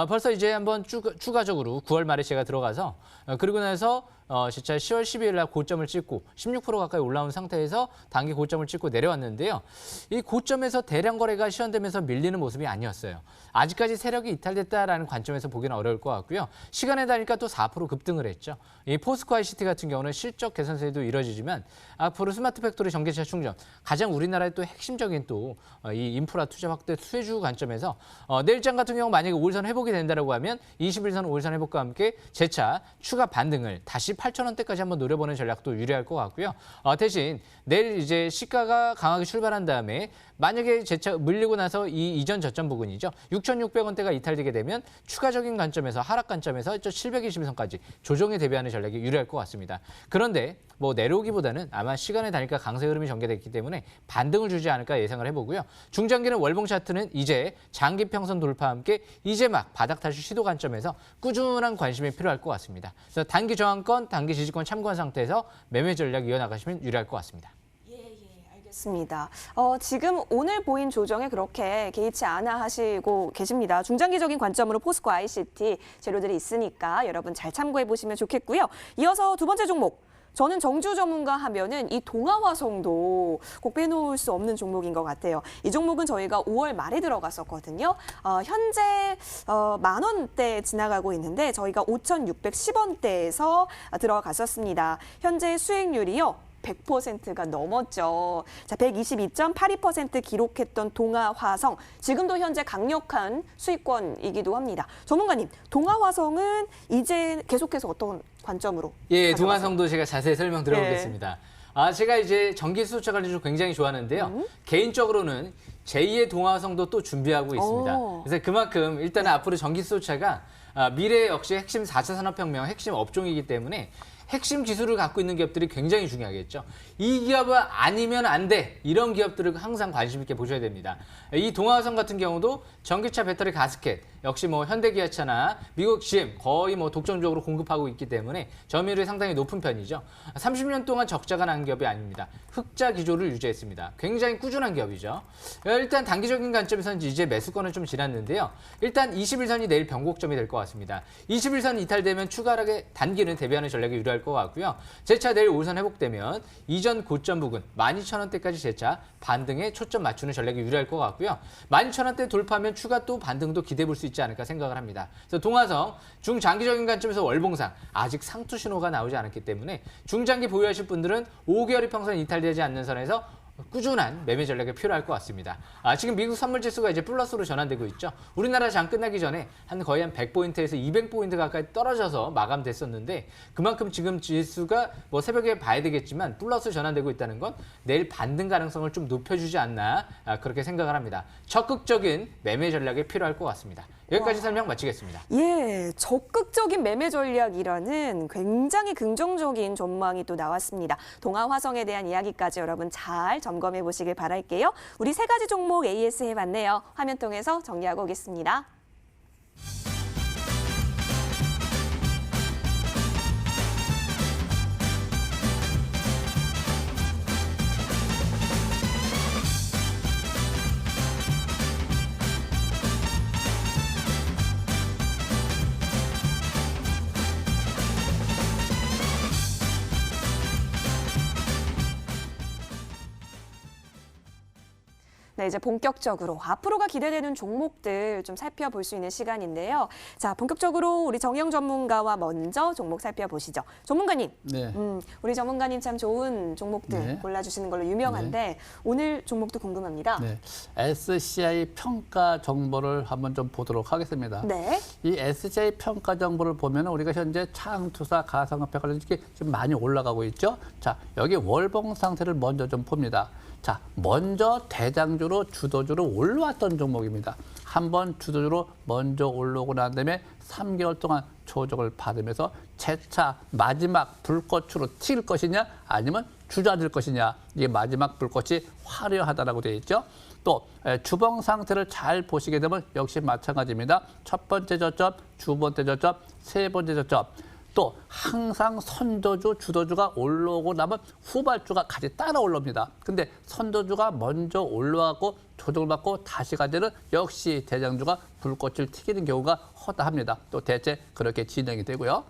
벌써 이제 한번 추가적으로 9월 말에 제가 들어가서 그리고 나서 진짜 10월 12일 날 고점을 찍고 16% 가까이 올라온 상태에서 단기 고점을 찍고 내려왔는데요. 이 고점에서 대량 거래가 시현되면서 밀리는 모습이 아니었어요. 아직까지 세력이 이탈됐다라는 관점에서 보기는 어려울 것 같고요. 시간에 다니까 또 4% 급등을 했죠. 이 포스코 ICT 같은 경우는 실적 개선세도 이뤄지지만 앞으로 스마트 팩토리 전기차 충전 가장 우리나라의 또 핵심적인 또 이 인프라 투자 확대 수혜주 관점에서 내일장 같은 경우 만약에 5일선 회복이 된다라고 하면 21선 5일선 회복과 함께 재차 추가 반등을 다시 8,000원대까지 한번 노려보는 전략도 유리할 것 같고요. 대신 내일 이제 시가가 강하게 출발한 다음에 만약에 재차 물리고 나서 이 이전 저점 부근이죠. 6,600원대가 이탈되게 되면 추가적인 관점에서 하락 관점에서 720선까지 조정에 대비하는 전략이 유리할 것 같습니다. 그런데 뭐 내려오기보다는 아마 시간에 다니까 강세 흐름이 전개됐기 때문에 반등을 주지 않을까 예상을 해보고요. 중장기는 월봉 차트는 이제 장기 평선 돌파와 함께 이제 막 바닥 탈출 시도 관점에서 꾸준한 관심이 필요할 것 같습니다. 그래서 단기 저항권, 단기 지지권 참고한 상태에서 매매 전략 이어나가시면 유리할 것 같습니다. 알겠습니다. 지금 오늘 보인 조정에 그렇게 개의치 않아 하시고 계십니다. 중장기적인 관점으로 포스코 ICT 재료들이 있으니까 여러분 잘 참고해 보시면 좋겠고요. 이어서 두 번째 종목. 저는 정주 전문가 하면은 이 동아화성도 꼭 빼놓을 수 없는 종목인 것 같아요. 이 종목은 저희가 5월 말에 들어갔었거든요. 현재 10,000원대 지나가고 있는데 저희가 5,610원대에서 들어갔었습니다. 현재 수익률이요. 100%가 넘었죠. 자, 122.82% 기록했던 동아화성. 지금도 현재 강력한 수익권이기도 합니다. 전문가님, 동아화성은 이제 계속해서 어떤 관점으로? 예, 가져가세요? 동아성도 제가 자세히 설명 드려보겠습니다. 제가 이제 전기수소차 관련주 굉장히 좋아하는데요. 개인적으로는 제2의 동아성도 또 준비하고 있습니다. 오. 그래서 그만큼 일단은 앞으로 전기수소차가 미래 역시 핵심 4차 산업혁명 핵심 업종이기 때문에 핵심 기술을 갖고 있는 기업들이 굉장히 중요하겠죠. 이 기업은 아니면 안 돼. 이런 기업들을 항상 관심 있게 보셔야 됩니다. 이 동아화성 같은 경우도 전기차 배터리 가스켓, 역시 뭐 현대기아차나 미국 GM 거의 뭐 독점적으로 공급하고 있기 때문에 점유율이 상당히 높은 편이죠. 30년 동안 적자가 난 기업이 아닙니다. 흑자 기조를 유지했습니다. 굉장히 꾸준한 기업이죠. 일단 단기적인 관점에서는 이제 매수권은 좀 지났는데요. 일단 21선이 내일 변곡점이 될 것 같습니다. 21선 이탈되면 추가하게 단기는 대비하는 전략이 유리할 것 같고요. 재차 내일 5선 회복되면 이전 고점 부근 12,000원대까지 재차 반등에 초점 맞추는 전략이 유리할 것 같고요. 12,000원대 돌파하면 추가 또 반등도 기대해 볼 수 있지 않을까 생각을 합니다. 그래서 동화성 중장기적인 관점에서 월봉상 아직 상투 신호가 나오지 않았기 때문에 중장기 보유하실 분들은 5개월 이평선 이탈되지 않는 선에서 꾸준한 매매 전략이 필요할 것 같습니다. 지금 미국 선물 지수가 이제 플러스로 전환되고 있죠. 우리나라 장 끝나기 전에 거의 한 100포인트에서 200포인트 가까이 떨어져서 마감됐었는데 그만큼 지금 지수가 뭐 새벽에 봐야 되겠지만 플러스 전환되고 있다는 건 내일 반등 가능성을 좀 높여주지 않나 그렇게 생각을 합니다. 적극적인 매매 전략이 필요할 것 같습니다. 여기까지 설명 마치겠습니다. 예, 적극적인 매매 전략이라는 굉장히 긍정적인 전망이 또 나왔습니다. 동아화성에 대한 이야기까지 여러분 잘 점검해 보시길 바랄게요. 우리 세 가지 종목 AS 해봤네요. 화면 통해서 정리하고 오겠습니다. 네, 이제 본격적으로 앞으로가 기대되는 종목들 좀 살펴볼 수 있는 시간인데요. 자, 본격적으로 우리 정영 전문가와 먼저 종목 살펴보시죠. 전문가님, 네. 우리 전문가님 참 좋은 종목들 네. 골라주시는 걸로 유명한데 오늘 종목도 궁금합니다. 네. SCI 평가 정보를 한번 좀 보도록 하겠습니다. 네. 이 SCI 평가 정보를 보면 우리가 현재 창투사 가상화폐 관련 주식이 좀 많이 올라가고 있죠. 자, 여기 월봉 상태를 먼저 좀 봅니다. 자, 먼저 대장주로 주도주로 올라왔던 종목입니다. 한번 주도주로 먼저 올라오고 난 다음에 3개월 동안 조정을 받으면서 재차 마지막 불꽃으로 튈 것이냐 아니면 주저앉을 것이냐, 이게 마지막 불꽃이 화려하다라고 되어 있죠. 또 주봉 상태를 잘 보시게 되면 역시 마찬가지입니다. 첫 번째 저점, 두 번째 저점, 세 번째 저점. 또 항상 선도주, 주도주가 올라오고 나면 후발주가 같이 따라 올라옵니다. 근데 선도주가 먼저 올라가고 조정을 받고 다시 가지는 역시 대장주가 불꽃을 튀기는 경우가 허다합니다. 또 대체 그렇게 진행이 되고요.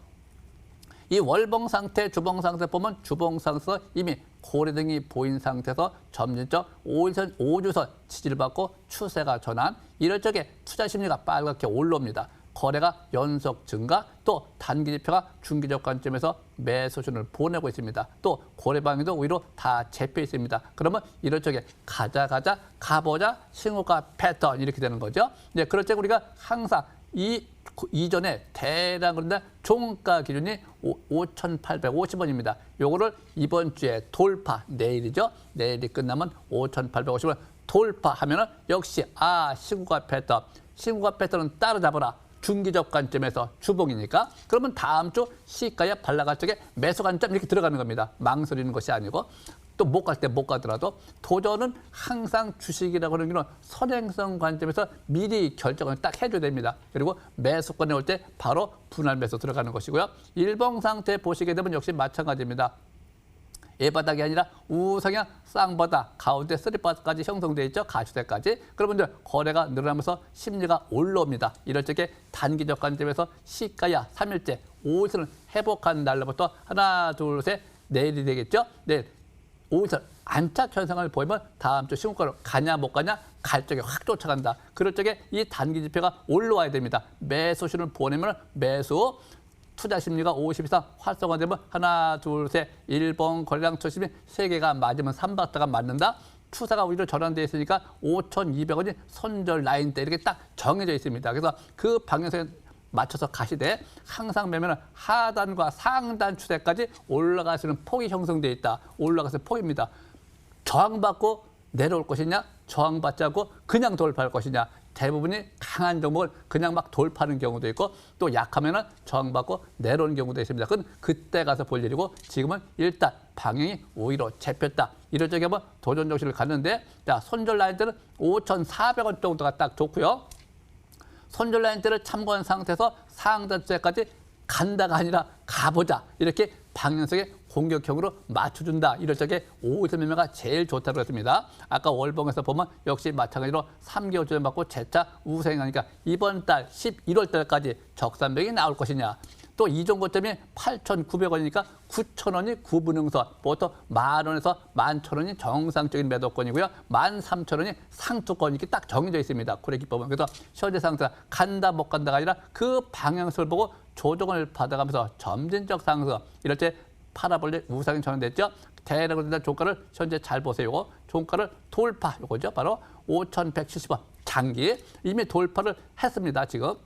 이 월봉 상태, 주봉 상태 보면 주봉 상태에서 이미 고래등이 보인 상태에서 점진적 5주선 지지를 받고 추세가 전환, 이럴 적에 투자 심리가 빨갛게 올라옵니다. 거래가 연속 증가, 또 단기 지표가 중기적 관점에서 매수준을 보내고 있습니다. 또 고래방에도 오히려 다 잡혀 있습니다. 그러면 이럴 적에 가보자, 신호가 패턴 이렇게 되는 거죠. 네, 그럴 때 우리가 항상 이전에 대략 그런데 종가 기준이 5,850원입니다. 요거를 이번 주에 돌파, 내일이죠. 내일이 끝나면 5,850원 돌파하면은 역시 신고가 패턴은 따라잡아라. 중기적 관점에서 주봉이니까. 그러면 다음 주 시가에 발라갈 적에 매수 관점 이렇게 들어가는 겁니다. 망설이는 것이 아니고. 또 못 갈 때 못 가더라도 도전은 항상 주식이라고 하는 게 선행성 관점에서 미리 결정을 딱 해줘야 됩니다. 그리고 매수권에 올 때 바로 분할 매수 들어가는 것이고요. 일봉 상태 보시게 되면 역시 마찬가지입니다. 예바닥이 아니라 우상향 쌍바닥, 가운데 쓰리바닥까지 형성되어 있죠. 가주대까지. 그러면 이제 거래가 늘어나면서 심리가 올라옵니다. 이럴 적에 단기적 관점에서 시가야 3일째, 5일선을 회복한 날로부터 하나, 둘, 셋, 내일이 되겠죠. 내일 5일선 안착 현상을 보이면 다음 주 신고가로 가냐 못 가냐 갈 적에 확 쫓아간다. 그럴 적에 이 단기 지표가 올라와야 됩니다. 매수신을 보내면 매수, 투자 심리가 50 이상 활성화되면 하나, 둘, 셋, 1번 거래량 초심이 3개가 맞으면 3박자가 맞는다. 추세가 오히려 전환되어 있으니까 5,200원이 손절 라인대 이렇게 딱 정해져 있습니다. 그래서 그 방향성에 맞춰서 가시되 항상 매매는 하단과 상단 추세까지 올라갈 수 있는 폭이 형성되어 있다. 올라가서 폭입니다. 저항받고 내려올 것이냐, 저항받지 않고 그냥 돌파할 것이냐. 대부분이 강한 종목을 그냥 막 돌파하는 경우도 있고 또 약하면은 저항받고 내려오는 경우도 있습니다. 그건 그때 가서 볼 일이고 지금은 일단 방향이 오히려 잡혔다. 이럴 적에 한번 도전 정신을 갖는데 자, 손절 라인대는 5,400원 정도가 딱 좋고요. 손절 라인대를 참고한 상태에서 상단 추세까지 간다가 아니라 가보자. 이렇게 방향성에 공격형으로 맞춰준다. 이럴 적에 5일선 매매가 제일 좋다고 했습니다. 아까 월봉에서 보면 역시 마찬가지로 3개월 조정 받고 재차 우상향하니까 이번 달 11월 달까지 적산병이 나올 것이냐. 또 이종 고점이 8,900원이니까 9,000원이 구분응선, 보통 10,000원에서 11,000원이 정상적인 매도권이고요. 13,000원이 상투권 이렇게 딱 정해져 있습니다. 고래 기법은. 그래서 현재 상태가 간다 못 간다가 아니라 그 방향성을 보고 조정을 받아가면서 점진적 상승. 이럴 때 팔아볼래 우상이 전환됐죠. 대략으로 된다 종가를 현재 잘 보세요. 종가를 돌파, 이거죠. 바로 5,170원. 장기 이미 돌파를 했습니다. 지금.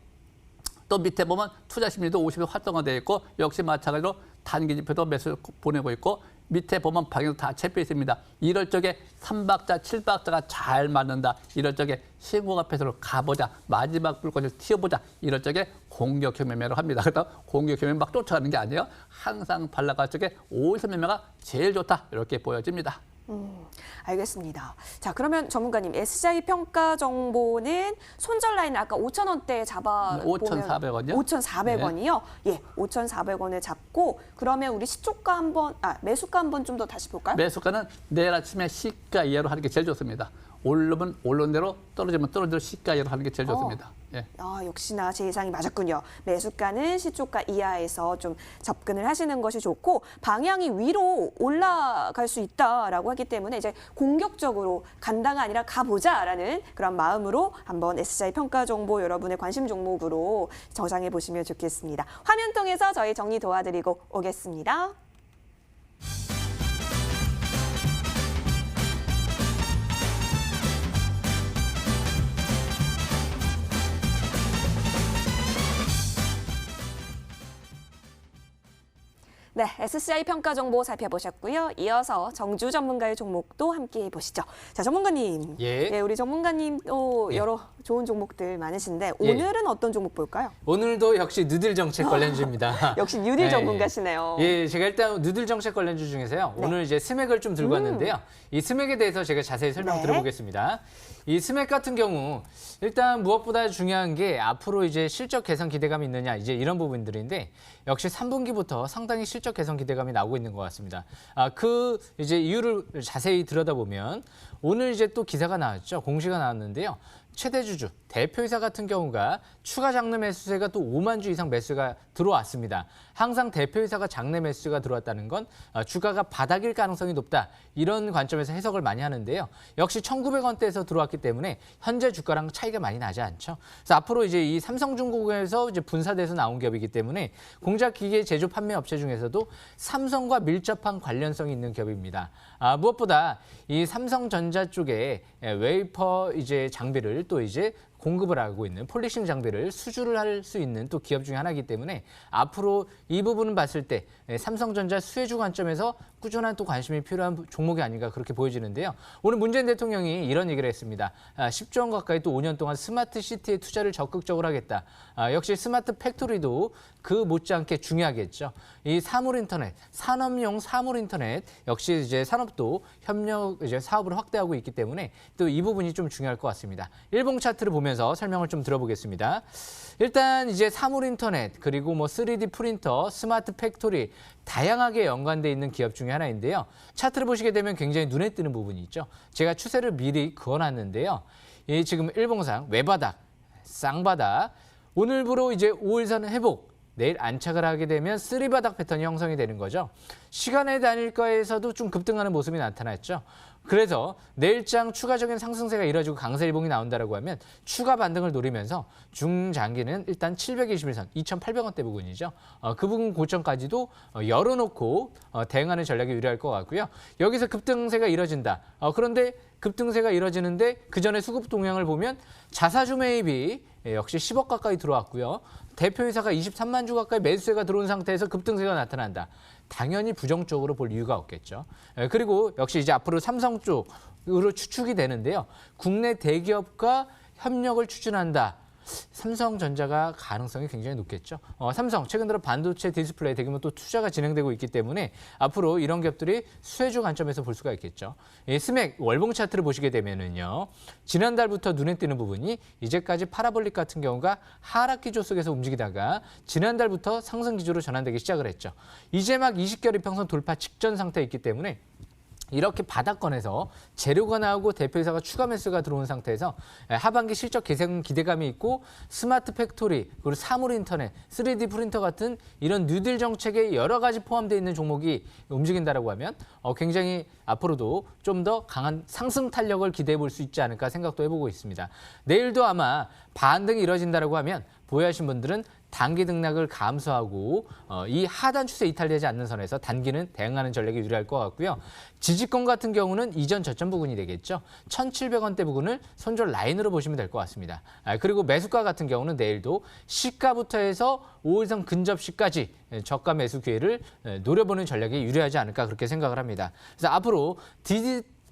또 밑에 보면 투자 심리도 50일 활성화되어 있고 역시 마찬가지로 단기 지표도 매수 보내고 있고 밑에 보면 방향도 다 잡혀 있습니다. 이럴 적에 3박자, 7박자가 잘 맞는다. 이럴 적에 신고가 패스로 가보자. 마지막 불꽃을 튀어보자. 이럴 적에 공격형 매매를 합니다. 그래서 공격형 매매 막 쫓아가는 게 아니에요. 항상 발라갈 적에 5일선 매매가 제일 좋다. 이렇게 보여집니다. 알겠습니다. 자, 그러면 전문가님, SCI 평가 정보는 손절 라인 아까 5,000원대에 잡아보면 5,400원이요? 5,400원이요? 예, 5,400원을 잡고 그러면 우리 시초가 한번, 매수가 한번 좀 더 다시 볼까요? 매수가는 내일 아침에 시가 이하로 하는 게 제일 좋습니다. 오르면 오른 대로 떨어지면 떨어진 대로 시가 이하로 하는 게 제일 좋습니다. 예. 역시나 제 예상이 맞았군요. 매수가는 시초가 이하에서 좀 접근을 하시는 것이 좋고 방향이 위로 올라갈 수 있다라고 하기 때문에 이제 공격적으로 간다가 아니라 가보자라는 그런 마음으로 한번 SCI 평가 정보 여러분의 관심 종목으로 저장해 보시면 좋겠습니다. 화면 통해서 저희 정리 도와드리고 오겠습니다. 네, SCI 평가 정보 살펴보셨고요. 이어서 정주 전문가의 종목도 함께 보시죠. 자, 전문가님. 예. 네, 우리 전문가님 또 예. 여러 좋은 종목들 많으신데 예. 오늘은 어떤 종목 볼까요? 오늘도 역시 누들 정책 관련주입니다. 역시 뉴딜 네. 전문가시네요. 예, 제가 일단 누들 정책 관련주 중에서요. 네. 오늘 이제 스맥을 좀 들고 왔는데요. 이 스맥에 대해서 제가 자세히 설명 네. 드려보겠습니다. 이 스맥 같은 경우 일단 무엇보다 중요한 게 앞으로 이제 실적 개선 기대감이 있느냐 이제 이런 부분들인데 역시 3분기부터 상당히 실적 개선 기대감이 나오고 있는 것 같습니다. 그 이제 이유를 자세히 들여다보면 오늘 이제 또 기사가 나왔죠. 공시가 나왔는데요. 최대 주주, 대표이사 같은 경우가 추가 장내 매수세가 또 5만 주 이상 매수가 들어왔습니다. 항상 대표이사가 장내 매수가 들어왔다는 건 주가가 바닥일 가능성이 높다. 이런 관점에서 해석을 많이 하는데요. 역시 1,900원대에서 들어왔기 때문에 현재 주가랑 차이가 많이 나지 않죠. 그래서 앞으로 이제 이 삼성중공업에서 이제 분사돼서 나온 기업이기 때문에 공작 기계 제조 판매 업체 중에서도 삼성과 밀접한 관련성이 있는 기업입니다. 무엇보다 이 삼성전자 쪽에 웨이퍼 이제 장비를 또 이제 공급을 하고 있는 폴리싱 장비를 수주를 할 수 있는 또 기업 중에 하나이기 때문에 앞으로 이 부분을 봤을 때 삼성전자 수혜주 관점에서 꾸준한 또 관심이 필요한 종목이 아닌가 그렇게 보여지는데요. 오늘 문재인 대통령이 이런 얘기를 했습니다. 10조 원 가까이 또 5년 동안 스마트 시티에 투자를 적극적으로 하겠다. 역시 스마트 팩토리도 그 못지않게 중요하겠죠. 이 사물 인터넷, 산업용 사물 인터넷 역시 이제 산업도 협력 이제 사업을 확대하고 있기 때문에 또 이 부분이 좀 중요할 것 같습니다. 일봉 차트를 보면서 설명을 좀 들어보겠습니다. 일단 이제 사물 인터넷 그리고 뭐 3D 프린터, 스마트 팩토리 다양하게 연관돼 있는 기업 중에 하나인데요. 차트를 보시게 되면 굉장히 눈에 띄는 부분이 있죠. 제가 추세를 미리 그어놨는데요. 이 지금 일봉상 외바닥, 쌍바닥, 오늘부로 이제 5일선 회복. 내일 안착을 하게 되면 쓰리바닥 패턴이 형성이 되는 거죠. 시간의 단일가에서도 좀 급등하는 모습이 나타났죠. 그래서 내일장 추가적인 상승세가 이뤄지고 강세일봉이 나온다라고 하면 추가 반등을 노리면서 중장기는 일단 721선, 2,800원대 부근이죠. 그 부분 고점까지도 열어놓고 대응하는 전략이 유리할 것 같고요. 여기서 급등세가 이뤄진다. 그런데 급등세가 이뤄지는데 그 전에 수급 동향을 보면 자사주 매입이 역시 10억 가까이 들어왔고요. 대표이사가 23만 주 가까이 매수세가 들어온 상태에서 급등세가 나타난다. 당연히 부정적으로 볼 이유가 없겠죠. 그리고 역시 이제 앞으로 삼성 쪽으로 추측이 되는데요. 국내 대기업과 협력을 추진한다. 삼성전자가 가능성이 굉장히 높겠죠. 삼성 최근 들어 반도체 디스플레이 대규모 또 투자가 진행되고 있기 때문에 앞으로 이런 기업들이 수혜주 관점에서 볼 수가 있겠죠. 이 스맥 월봉 차트를 보시게 되면은요. 지난달부터 눈에 띄는 부분이 이제까지 파라볼릭 같은 경우가 하락 기조 속에서 움직이다가 지난달부터 상승 기조로 전환되기 시작을 했죠. 이제 막 20개월 이평선 돌파 직전 상태에 있기 때문에 이렇게 바닥권에서 재료가 나오고 대표이사가 추가 매수가 들어온 상태에서 하반기 실적 개선 기대감이 있고 스마트 팩토리 그리고 사물 인터넷, 3D 프린터 같은 이런 뉴딜 정책에 여러 가지 포함되어 있는 종목이 움직인다라고 하면 굉장히 앞으로도 좀 더 강한 상승 탄력을 기대해 볼 수 있지 않을까 생각도 해보고 있습니다. 내일도 아마 반등이 이뤄진다라고 하면 보유하신 분들은 단기 등락을 감수하고 이 하단 추세 이탈되지 않는 선에서 단기는 대응하는 전략이 유리할 것 같고요. 지지권 같은 경우는 이전 저점 부근이 되겠죠. 1,700원대 부근을 손절 라인으로 보시면 될 것 같습니다. 그리고 매수가 같은 경우는 내일도 시가부터 해서 5일선 근접 시까지 저가 매수 기회를 노려보는 전략이 유리하지 않을까 그렇게 생각을 합니다. 그래서 앞으로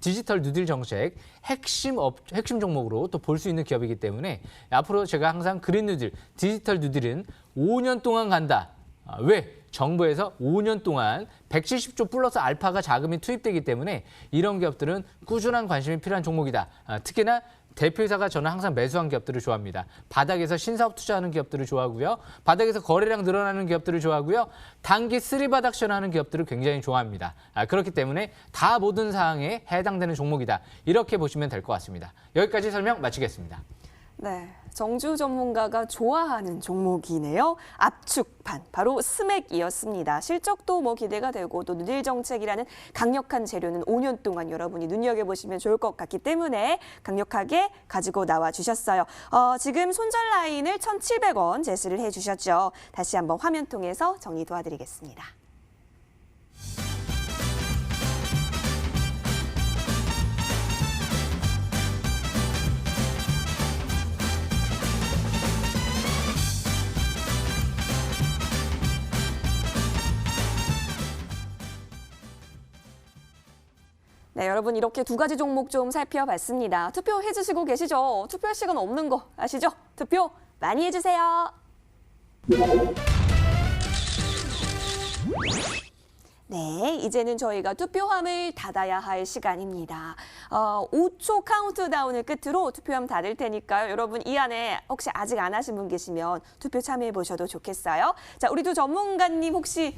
디지털 뉴딜 정책 핵심 종목으로 또 볼 수 있는 기업이기 때문에 앞으로 제가 항상 그린 뉴딜, 디지털 뉴딜은 5년 동안 간다. 왜? 정부에서 5년 동안 170조 플러스 알파가 자금이 투입되기 때문에 이런 기업들은 꾸준한 관심이 필요한 종목이다. 특히나 대표이사가 저는 항상 매수한 기업들을 좋아합니다. 바닥에서 신사업 투자하는 기업들을 좋아하고요. 바닥에서 거래량 늘어나는 기업들을 좋아하고요. 단기 쓰리바닥 시전하는 기업들을 굉장히 좋아합니다. 그렇기 때문에 다 모든 사항에 해당되는 종목이다. 이렇게 보시면 될 것 같습니다. 여기까지 설명 마치겠습니다. 네, 정주 전문가가 좋아하는 종목이네요. 압축판, 바로 스맥이었습니다. 실적도 기대가 되고 또 누딜 정책이라는 강력한 재료는 5년 동안 여러분이 눈여겨보시면 좋을 것 같기 때문에 강력하게 가지고 나와 주셨어요. 지금 손절 라인을 1,700원 제시를 해주셨죠. 다시 한번 화면 통해서 정리 도와드리겠습니다. 네, 여러분 이렇게 두 가지 종목 좀 살펴봤습니다. 투표해 주시고 계시죠? 투표할 시간 없는 거 아시죠? 투표 많이 해주세요. 네, 이제는 저희가 투표함을 닫아야 할 시간입니다. 5초 카운트다운을 끝으로 투표함 닫을 테니까요. 여러분 이 안에 혹시 아직 안 하신 분 계시면 투표 참여해 보셔도 좋겠어요. 자, 우리 두 전문가님 혹시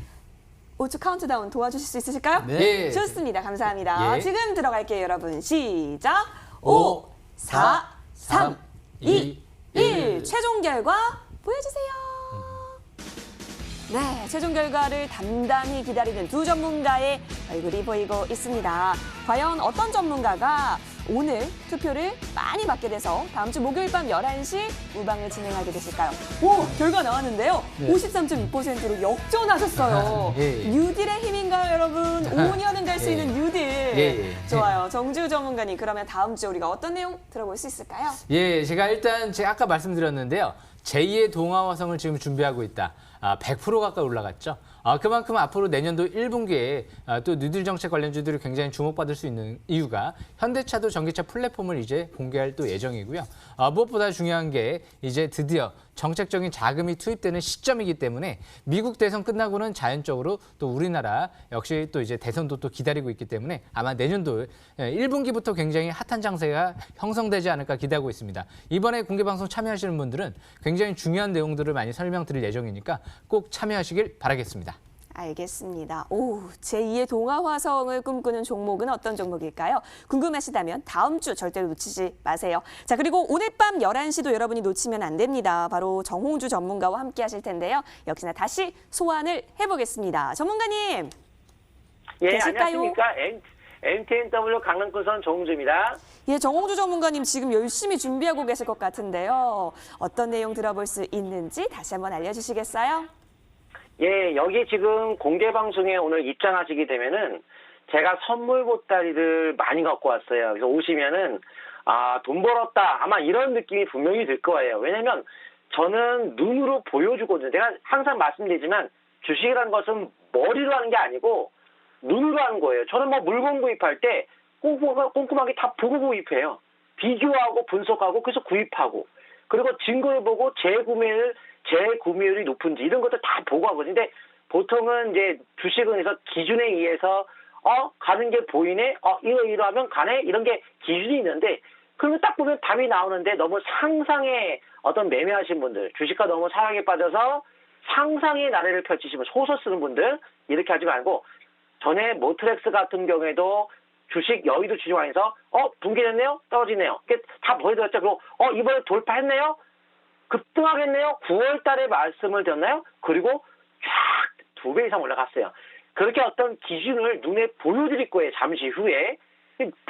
5초 카운트다운 도와주실 수 있으실까요? 네. 좋습니다. 감사합니다. 예. 지금 들어갈게요, 여러분. 시작. 5, 4, 3, 2, 1. 최종 결과 보여주세요. 네, 최종 결과를 담담히 기다리는 두 전문가의 얼굴이 보이고 있습니다. 과연 어떤 전문가가 오늘 투표를 많이 받게 돼서 다음 주 목요일 밤 11시 무방을 진행하게 되실까요? 오, 결과 나왔는데요. 네. 53.2%로 역전하셨어요. 예. 뉴딜의 힘인가요, 여러분? 5년은 갈 수 예. 있는 뉴딜. 예. 좋아요. 정주 전문가님, 그러면 다음 주 우리가 어떤 내용 들어볼 수 있을까요? 예, 제가 아까 말씀드렸는데요. 제2의 동아화성을 지금 준비하고 있다. 100% 가까이 올라갔죠. 그만큼 앞으로 내년도 1분기에 또 뉴딜 정책 관련주들이 굉장히 주목받을 수 있는 이유가 현대차도 전기차 플랫폼을 이제 공개할 또 예정이고요. 무엇보다 중요한 게 이제 드디어 정책적인 자금이 투입되는 시점이기 때문에 미국 대선 끝나고는 자연적으로 또 우리나라 역시 또 이제 대선도 또 기다리고 있기 때문에 아마 내년도 1분기부터 굉장히 핫한 장세가 형성되지 않을까 기대하고 있습니다. 이번에 공개방송 참여하시는 분들은 굉장히 중요한 내용들을 많이 설명드릴 예정이니까 꼭 참여하시길 바라겠습니다. 알겠습니다. 오, 제2의 동아화성을 꿈꾸는 종목은 어떤 종목일까요? 궁금하시다면 다음 주 절대로 놓치지 마세요. 자, 그리고 오늘 밤 11시도 여러분이 놓치면 안 됩니다. 바로 정홍주 전문가와 함께 하실 텐데요. 역시나 다시 소환을 해보겠습니다. 전문가님. 예, 계실까요? 안녕하십니까. MTNW 강남군선 정우주입니다. 예, 정홍주 전문가님 지금 열심히 준비하고 계실 것 같은데요. 어떤 내용 들어볼 수 있는지 다시 한번 알려주시겠어요? 예, 여기 지금 공개 방송에 오늘 입장하시게 되면은 제가 선물 보따리를 많이 갖고 왔어요. 그래서 오시면은 돈 벌었다 아마 이런 느낌이 분명히 들 거예요. 왜냐면 저는 눈으로 보여주거든요. 제가 항상 말씀드리지만 주식이라는 것은 머리로 하는 게 아니고 눈으로 하는 거예요. 저는 물건 구입할 때 꼼꼼하게 다 보고 구입해요. 비교하고 분석하고 그래서 구입하고 그리고 증거를 보고 재구매율이 높은지 이런 것들 다 보고 하거든요. 근데 보통은 이제 주식은 해서 기준에 의해서 가는 게 보이네? 이러하면 가네? 이런 게 기준이 있는데 그러면 딱 보면 답이 나오는데 너무 상상에 어떤 매매하신 분들 주식과 너무 사랑에 빠져서 상상의 나래를 펼치시면 소설 쓰는 분들 이렇게 하지 말고 전에 모트렉스 같은 경우에도 주식 여의도 주식왕에서 붕괴됐네요? 떨어지네요. 다 보여드렸죠. 그리고 이번에 돌파했네요? 급등하겠네요? 9월 달에 말씀을 드렸나요? 그리고 쫙 2배 이상 올라갔어요. 그렇게 어떤 기준을 눈에 보여드릴 거예요. 잠시 후에.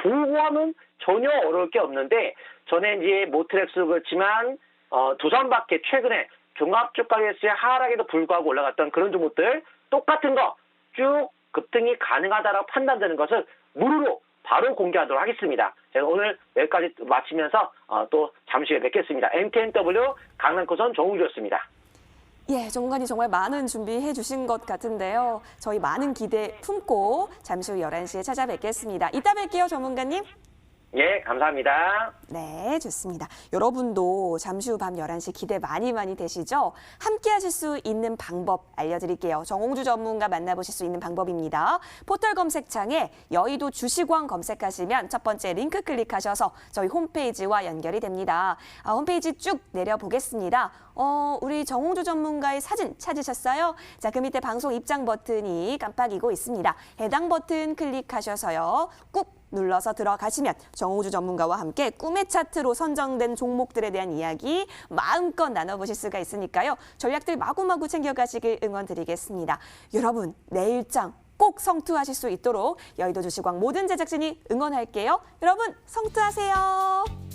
보고 하면 전혀 어려울 게 없는데 전에 이제 모트렉스도 그렇지만 두산마켓 최근에 종합주가지수의 하락에도 불구하고 올라갔던 그런 종목들 똑같은 거 쭉 급등이 가능하다라고 판단되는 것을 무료로 바로 공개하도록 하겠습니다. 제가 오늘 여기까지 마치면서 또 잠시 후에 뵙겠습니다. MTNW 강남코선 정우주였습니다. 예, 전문가님 정말 많은 준비해 주신 것 같은데요. 저희 많은 기대 품고 잠시 후 11시에 찾아뵙겠습니다. 이따 뵐게요, 전문가님. 예, 감사합니다. 네, 좋습니다. 여러분도 잠시 후 밤 11시 기대 많이 되시죠? 함께 하실 수 있는 방법 알려드릴게요. 정홍주 전문가 만나보실 수 있는 방법입니다. 포털 검색창에 여의도 주식왕 검색하시면 첫 번째 링크 클릭하셔서 저희 홈페이지와 연결이 됩니다. 홈페이지 쭉 내려보겠습니다. 우리 정홍주 전문가의 사진 찾으셨어요? 자, 그 밑에 방송 입장 버튼이 깜빡이고 있습니다. 해당 버튼 클릭하셔서요. 꾹 눌러서 들어가시면 정호주 전문가와 함께 꿈의 차트로 선정된 종목들에 대한 이야기 마음껏 나눠보실 수가 있으니까요. 전략들 마구마구 챙겨가시길 응원드리겠습니다. 여러분, 내일장 꼭 성투하실 수 있도록 여의도 주식왕 모든 제작진이 응원할게요. 여러분, 성투하세요.